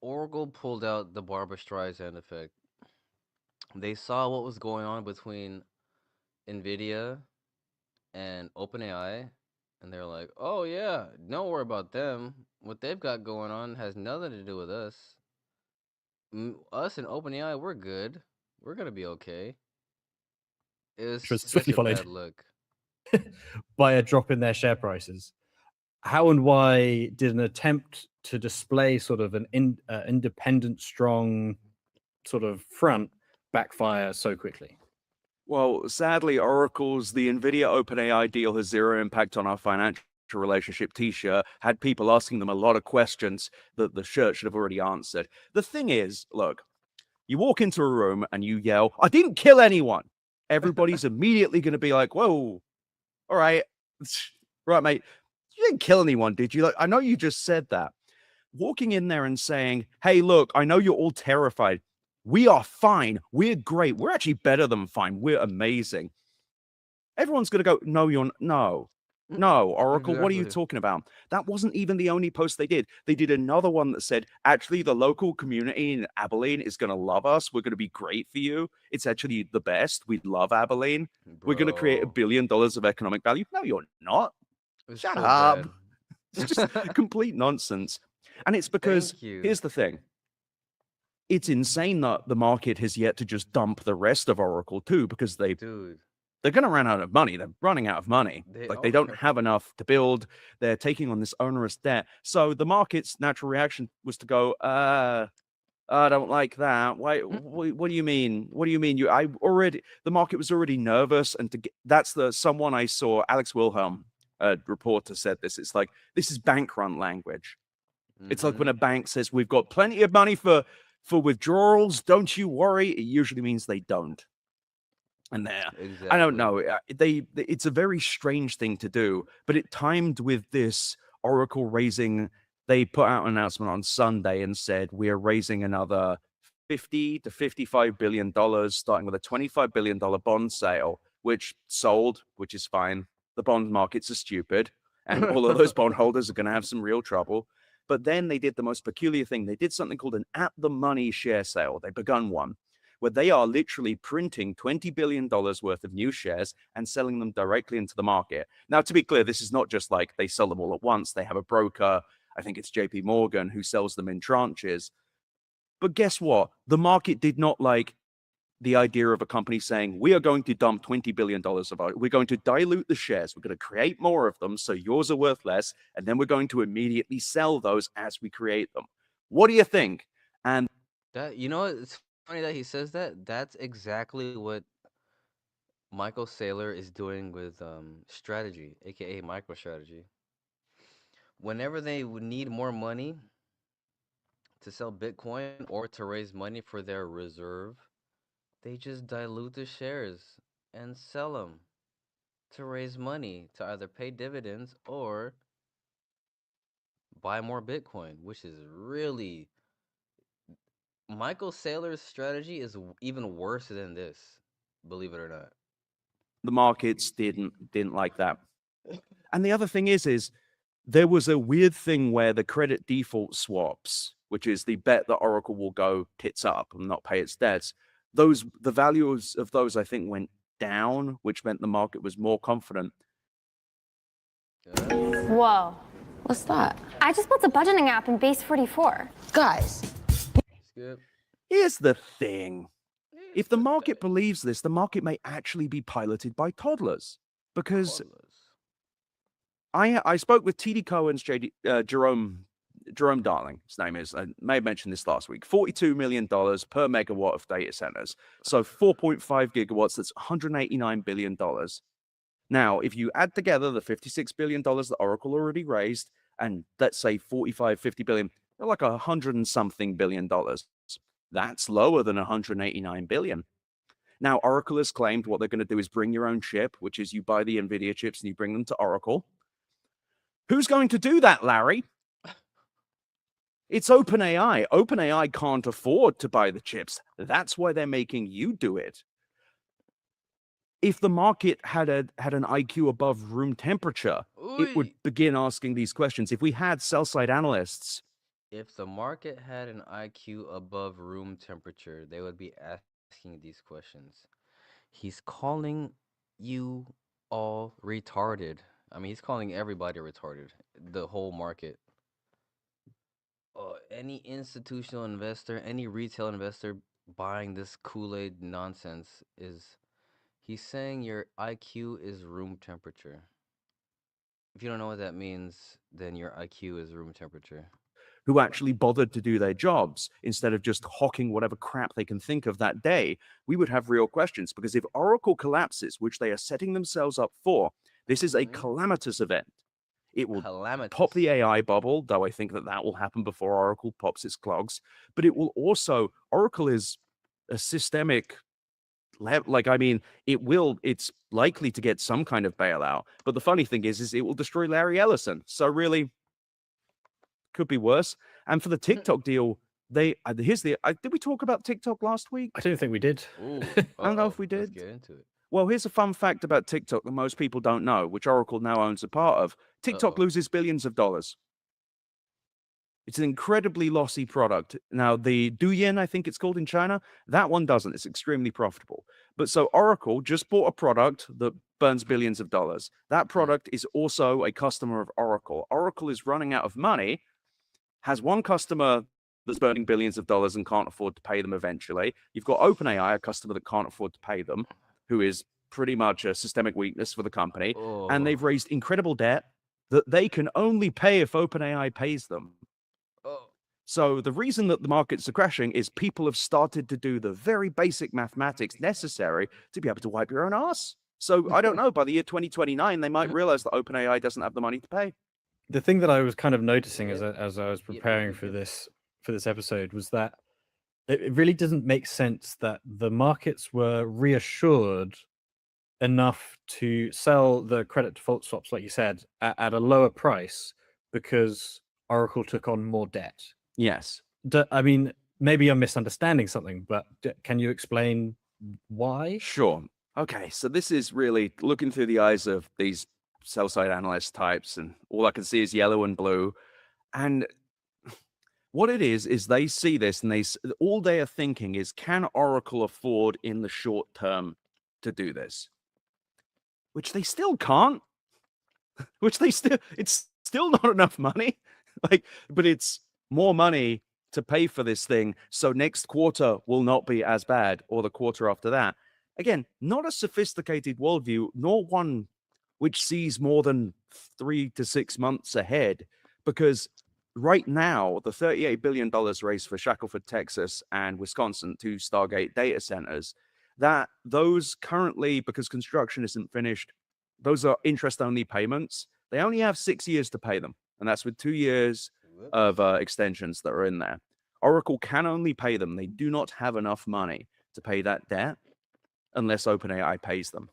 pulled out the Barbra Streisand effect. They saw what was going on between NVIDIA and OpenAI, and they're like, "Oh yeah, don't worry about them. What they've got going on has nothing to do with us. Us and OpenAI, we're good. We're gonna be okay." It was Which was such swiftly a followed bad look. by a drop in their share prices. How and why did an attempt to display sort of an independent, strong sort of front backfire so quickly? Well, sadly, Oracle's the NVIDIA OpenAI deal has zero impact on our financial relationship t-shirt had people asking them a lot of questions that the shirt should have already answered. The thing is, look, you walk into a room and you yell, "I didn't kill anyone." Everybody's immediately going to be like, "Whoa, all right, right, mate. You didn't kill anyone, did you? Like, I know you just said that." Walking in there and saying, "Hey, look, I know you're all terrified. We are fine. We're great. We're actually better than fine. We're amazing." Everyone's going to go, "No, you're no. No, Oracle, what are you Exactly. talking about?" That wasn't even the only post they did. They did another one that said, "Actually, the local community in Abilene is going to love us. We're going to be great for you. It's actually the best. We love Abilene. We're going to create $1 Bro, billion of economic value." No, you're not. it's Shut so up. bad. It's just complete nonsense. And it's because, Thank you. here's the thing. It's insane that the market has yet to just dump the rest of Oracle too, because Dude, they're going to run out of money. They're running out of money. they Like, they don't are. have enough to build. They're taking on this onerous debt. So the market's natural reaction was to go, I don't like that. Why? What do you mean? What do you mean? The market was already nervous, and someone I saw, Alex Wilhelm, a reporter, said this. It's like, this is bank run language. It's like when a bank says, "We've got plenty of money for withdrawals. Don't you worry." It usually means they don't. And I don't Exactly. know. It's a very strange thing to do, but it timed with this Oracle raising. They put out an announcement on Sunday and said, "We are raising another $50 to $55 billion, starting with a $25 billion bond sale," which sold, which is fine. The bond markets are stupid, and all of those bondholders are going to have some real trouble. But then they did the most peculiar thing. They did something called an at-the-money share sale. They begun one where they are literally printing $20 billion worth of new shares and selling them directly into the market. Now, to be clear, this is not just like they sell them all at once. They have a broker, I think it's JP Morgan, who sells them in tranches. But guess what? The market did not like the idea of a company saying, "We are going to dump $20 billion of our, we're going to dilute the shares. We're going to create more of them, so yours are worth less. And then we're going to immediately sell those as we create them." What do you think? And It's funny that he says that. That's exactly what Michael Saylor is doing with strategy, aka MicroStrategy. Whenever they would need more money to sell Bitcoin or to raise money for their reserve, they just dilute the shares and sell them to raise money to either pay dividends or buy more Bitcoin, which is really Michael Saylor's strategy is even worse than this, believe it or not. The markets didn't like that. And the other thing is there was a weird thing where the credit default swaps, which is the bet that Oracle will go tits up and not pay its debts, the values of those I think went down, which meant the market was more confident. Whoa. What's that? I just built a budgeting app in Base 44. Guys. Skip. Here's the thing. If the market believes this, the market may actually be piloted by toddlers. Because I spoke with TD Cohen's Jerome Darling, his name is. I may have mentioned this last week. $42 million per megawatt of data centers. So 4.5 gigawatts, that's $189 billion. Now, if you add together the $56 billion that Oracle already raised, and let's say 50 billion, they're like $100 and something billion. That's lower than 189 billion. Now, Oracle has claimed what they're going to do is bring your own chip, which is you buy the NVIDIA chips and you bring them to Oracle. Who's going to do that, Larry? It's OpenAI. OpenAI can't afford to buy the chips. That's why they're making you do it. If the market had an IQ above room temperature, it would begin asking these questions. If we had sell-side analysts... If the market had an IQ above room temperature, they would be asking these questions. He's calling you all retarded. I mean, he's calling everybody retarded. The whole market. Any institutional investor, any retail investor buying this Kool-Aid nonsense he's saying your IQ is room temperature. If you don't know what that means, then your IQ is room temperature. Who actually bothered to do their jobs instead of just hawking whatever crap they can think of that day, we would have real questions. Because if Oracle collapses, which they are setting themselves up for, this is a calamitous event. It will pop the AI bubble, though I think that will happen before Oracle pops its clogs. But it will also, Oracle is a systemic, it's likely to get some kind of bailout. But the funny thing is it will destroy Larry Ellison. So really, could be worse. And for the TikTok deal, did we talk about TikTok last week? I don't think we did. I don't know if we did. Let's get into it. Well, here's a fun fact about TikTok that most people don't know, which Oracle now owns a part of. TikTok loses billions of dollars. It's an incredibly lossy product. Now, the Douyin, I think it's called in China, that one doesn't. It's extremely profitable. But so Oracle just bought a product that burns billions of dollars. That product is also a customer of Oracle. Oracle is running out of money, has one customer that's burning billions of dollars and can't afford to pay them eventually. You've got OpenAI, a customer that can't afford to pay them, who is pretty much a systemic weakness for the company. And they've raised incredible debt that they can only pay if OpenAI pays them. So the reason that the markets are crashing is people have started to do the very basic mathematics necessary to be able to wipe your own ass. So I don't know, by the year 2029, they might realize that OpenAI doesn't have the money to pay. The thing that I was kind of noticing as I was preparing for this episode was that it really doesn't make sense that the markets were reassured enough to sell the credit default swaps, like you said, at a lower price because Oracle took on more debt. Yes. I mean, maybe I'm misunderstanding something, but can you explain why? Sure. Okay, so this is really looking through the eyes of these sell-side analyst types, and all I can see is yellow and blue. And what it is they see this, and all they are thinking is, can Oracle afford in the short term to do this? Which they still can't. It's still not enough money. But it's more money to pay for this thing, so next quarter will not be as bad, or the quarter after that. Again, not a sophisticated worldview, nor one which sees more than 3 to 6 months ahead, because right now, the $38 billion raised for Shackleford, Texas, and Wisconsin, 2 Stargate data centers, that those currently, because construction isn't finished, those are interest-only payments. They only have 6 years to pay them, and that's with 2 years of extensions that are in there. Oracle can only pay them. They do not have enough money to pay that debt. unless OpenAI pays them.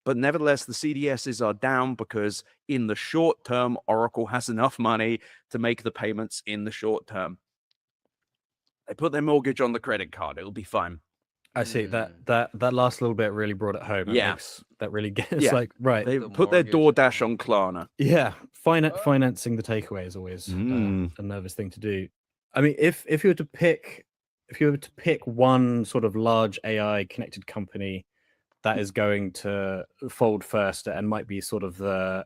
But nevertheless, the CDSs are down because in the short term, Oracle has enough money to make the payments in the short term. They put their mortgage on the credit card. It'll be fine. I see that last little bit really brought it home. Yeah. That really gets Yeah. like right. They The put their mortgage DoorDash on on Klarna. Yeah, financing the takeaway is always a nervous thing to do. I mean, if you were to pick one sort of large AI connected company that is going to fold first and might be sort of the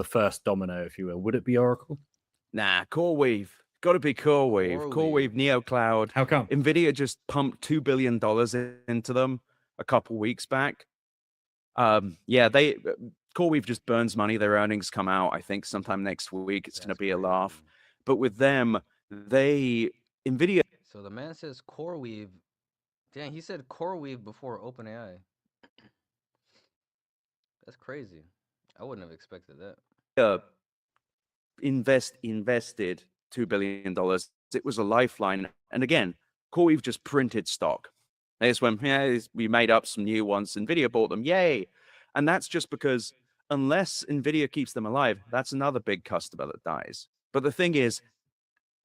first domino, if you will, would it be Oracle? Nah, CoreWeave. Got to be CoreWeave. CoreWeave, NeoCloud. How come? NVIDIA just pumped $2 billion into them a couple weeks back. CoreWeave just burns money. Their earnings come out, I think, sometime next week. It's going to be a laugh. But with them, NVIDIA. So the man says CoreWeave. Dang, he said CoreWeave before OpenAI. That's crazy. I wouldn't have expected that. Invested $2 billion. It was a lifeline. And again, CoreWeave just printed stock. They just went, yeah, we made up some new ones. NVIDIA bought them. Yay. And that's just because unless NVIDIA keeps them alive, that's another big customer that dies. But the thing is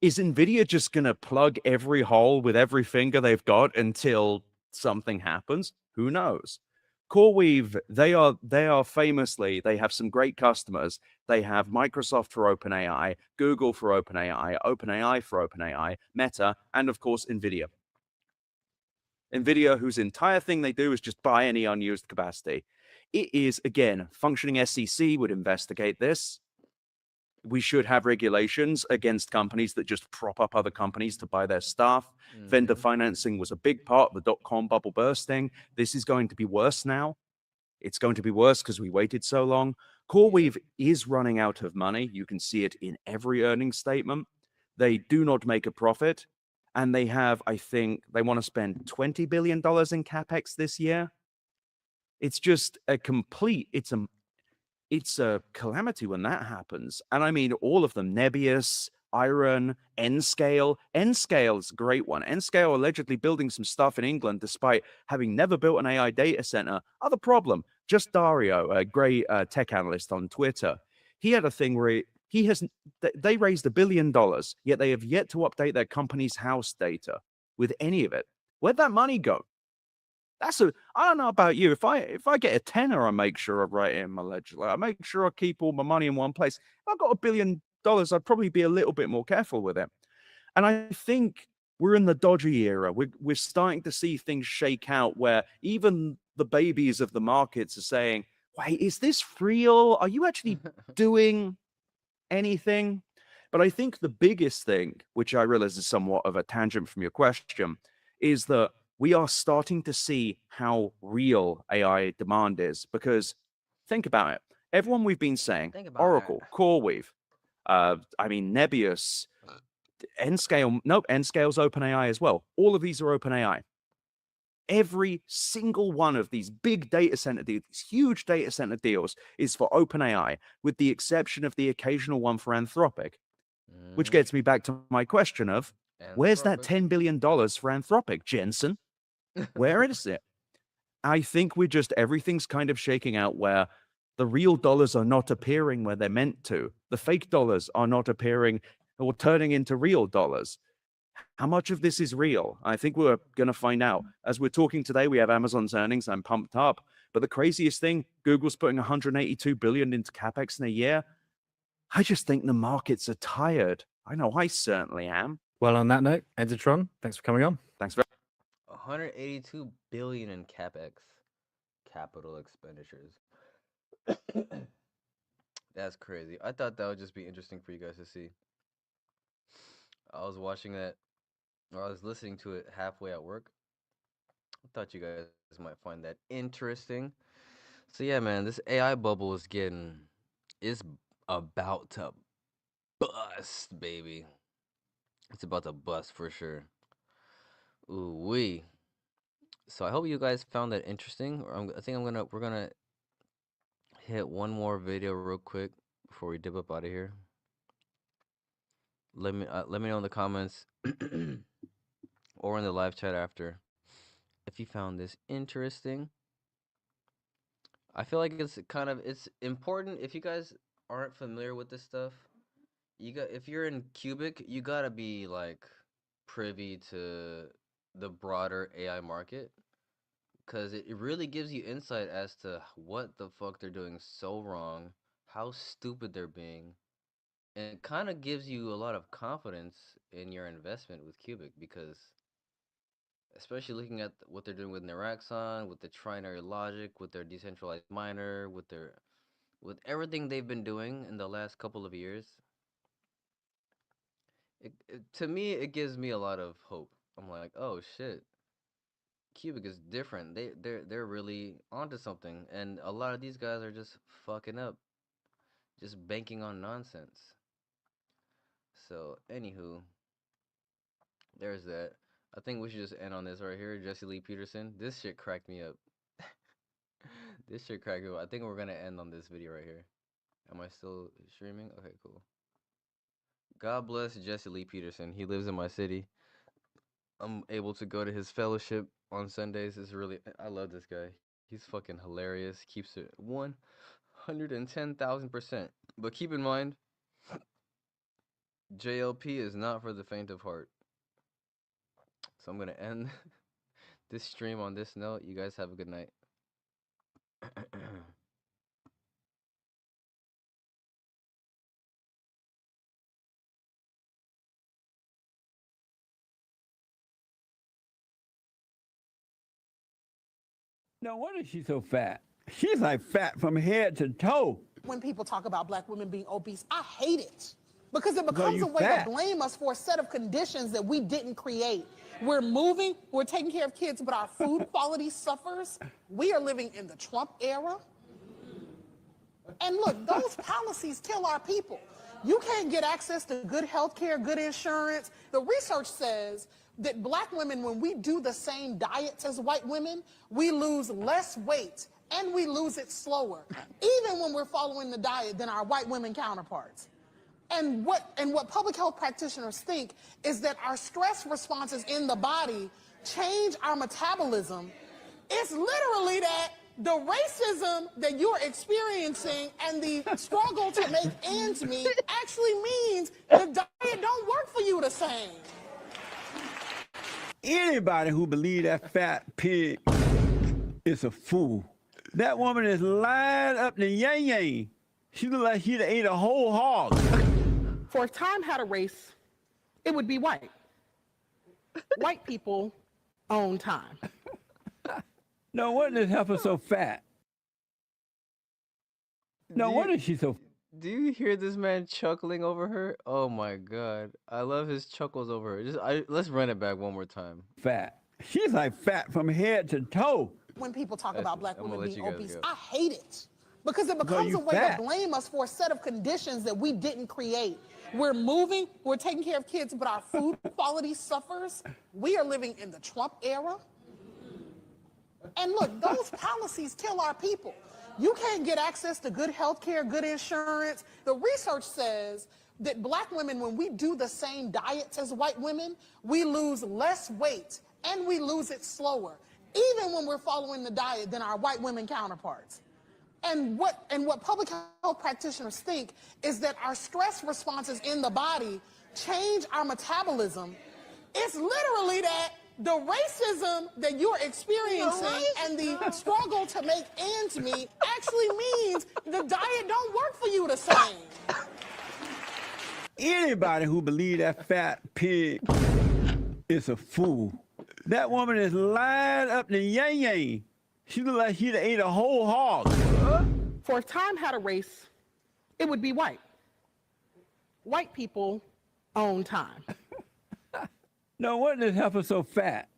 NVIDIA just going to plug every hole with every finger they've got until something happens? Who knows? CoreWeave, they are famously, they have some great customers. They have Microsoft for OpenAI, Google for OpenAI, OpenAI for OpenAI, Meta, and of course, NVIDIA. NVIDIA, whose entire thing they do is just buy any unused capacity. It is, again, functioning SEC would investigate this. We should have regulations against companies that just prop up other companies to buy their stuff. Vendor financing was a big part of the dot-com bubble bursting. This is going to be worse now. It's going to be worse because we waited so long. CoreWeave is running out of money. You can see it in every earnings statement. They do not make a profit. And they have, I think, they want to spend $20 billion in CapEx this year. It's just a complete, it's a calamity when that happens. And I mean, all of them, Nebius, Iron, Nscale. Nscale is a great one. Nscale allegedly building some stuff in England despite having never built an AI data center. Other problem, just Dario, a great tech analyst on Twitter. He had a thing where they raised $1 billion, yet they have yet to update their company's house data with any of it. Where'd that money go? I don't know about you. If I get a tenner, I make sure I write it in my ledger. I make sure I keep all my money in one place. If I've got $1 billion, I'd probably be a little bit more careful with it. And I think we're in the dodgy era. We're starting to see things shake out where even the babies of the markets are saying, wait, is this real? Are you actually doing anything? But I think the biggest thing, which I realize is somewhat of a tangent from your question, is that we are starting to see how real AI demand is. Because think about it. Everyone we've been saying, Oracle, CoreWeave, Nebius, Nscale, Nscale's OpenAI as well. All of these are OpenAI. Every single one of these big data center deals, these huge data center deals, is for OpenAI, with the exception of the occasional one for Anthropic. Which gets me back to my question of, where's that $10 billion for Anthropic, Jensen? Where is it? I think everything's kind of shaking out where the real dollars are not appearing where they're meant to. The fake dollars are not appearing or turning into real dollars. How much of this is real? I think we're going to find out. As we're talking today, we have Amazon's earnings. I'm pumped up. But the craziest thing, Google's putting $182 billion into CapEx in a year. I just think the markets are tired. I know I certainly am. Well, on that note, Zitron, thanks for coming on. Thanks very much. $182 billion in CapEx, capital expenditures. That's crazy. I thought that would just be interesting for you guys to see. I was watching that, or I was listening to it halfway at work. I thought you guys might find that interesting. So yeah, man, this AI bubble is about to bust, baby. It's about to bust for sure. Ooh wee. So I hope you guys found that interesting. We're gonna hit one more video real quick before we dip up out of here. Let me know in the comments or in the live chat after if you found this interesting. I feel like it's important if you guys aren't familiar with this stuff. If you're in Qubic, you gotta be like privy to the broader AI market because it really gives you insight as to what the fuck they're doing so wrong, how stupid they're being, and it kind of gives you a lot of confidence in your investment with Qubic because especially looking at what they're doing with Neuraxon, with the trinary logic, with their decentralized miner, with everything they've been doing in the last couple of years, to me it gives me a lot of hope. I'm like, oh shit, Qubic is different. They're really onto something, and a lot of these guys are just fucking up, just banking on nonsense. So, anywho, there's that. I think we should just end on this right here. Jesse Lee Peterson. This shit cracked me up. This shit cracked me up. I think we're gonna end on this video right here. Am I still streaming? Okay, cool. God bless Jesse Lee Peterson. He lives in my city. I'm able to go to his fellowship on Sundays. I love this guy. He's fucking hilarious. Keeps it 110,000%. But keep in mind, JLP is not for the faint of heart. So I'm gonna end this stream on this note. You guys have a good night. No wonder she's so fat. She's like fat from head to toe. When people talk about black women being obese, I hate it. Because it becomes a way to blame us for a set of conditions that we didn't create. We're moving, we're taking care of kids, but our food quality suffers. We are living in the Trump era. And look, those policies kill our people. You can't get access to good health care, good insurance. The research says that black women, when we do the same diets as white women, we lose less weight and we lose it slower, even when we're following the diet, than our white women counterparts. And what public health practitioners think is that our stress responses in the body change our metabolism. It's literally that the racism that you're experiencing and the struggle to make ends meet actually means the diet don't work for you the same. Anybody who believes that fat pig is a fool. That woman is lying up the yang. She look like she'd ate a whole hog. For if time had a race, it would be white. White people own time. No wonder this heifer's so fat. No wonder she's so. Do you hear this man chuckling over her? Oh my god, I love his chuckles over her. Let's run it back one more time. Fat. She's like fat from head to toe. When people talk about black women being obese, I hate it. Because it becomes a way to blame us for a set of conditions that we didn't create. We're moving, we're taking care of kids, but our food quality suffers. We are living in the Trump era. And look, those policies kill our people. You can't get access to good health care, good insurance. The research says that black women, when we do the same diets as white women, we lose less weight and we lose it slower, even when we're following the diet, than our white women counterparts. And what public health practitioners think is that our stress responses in the body change our metabolism. It's literally that the racism that you're experiencing and the struggle to make ends meet actually means the diet don't work for you the same. Anybody who believes that fat pig is a fool. That woman is lying up the yang. She look like she'd ate a whole hog. For if time had a race, it would be white. White people own time. No wonder this heifer's so fat.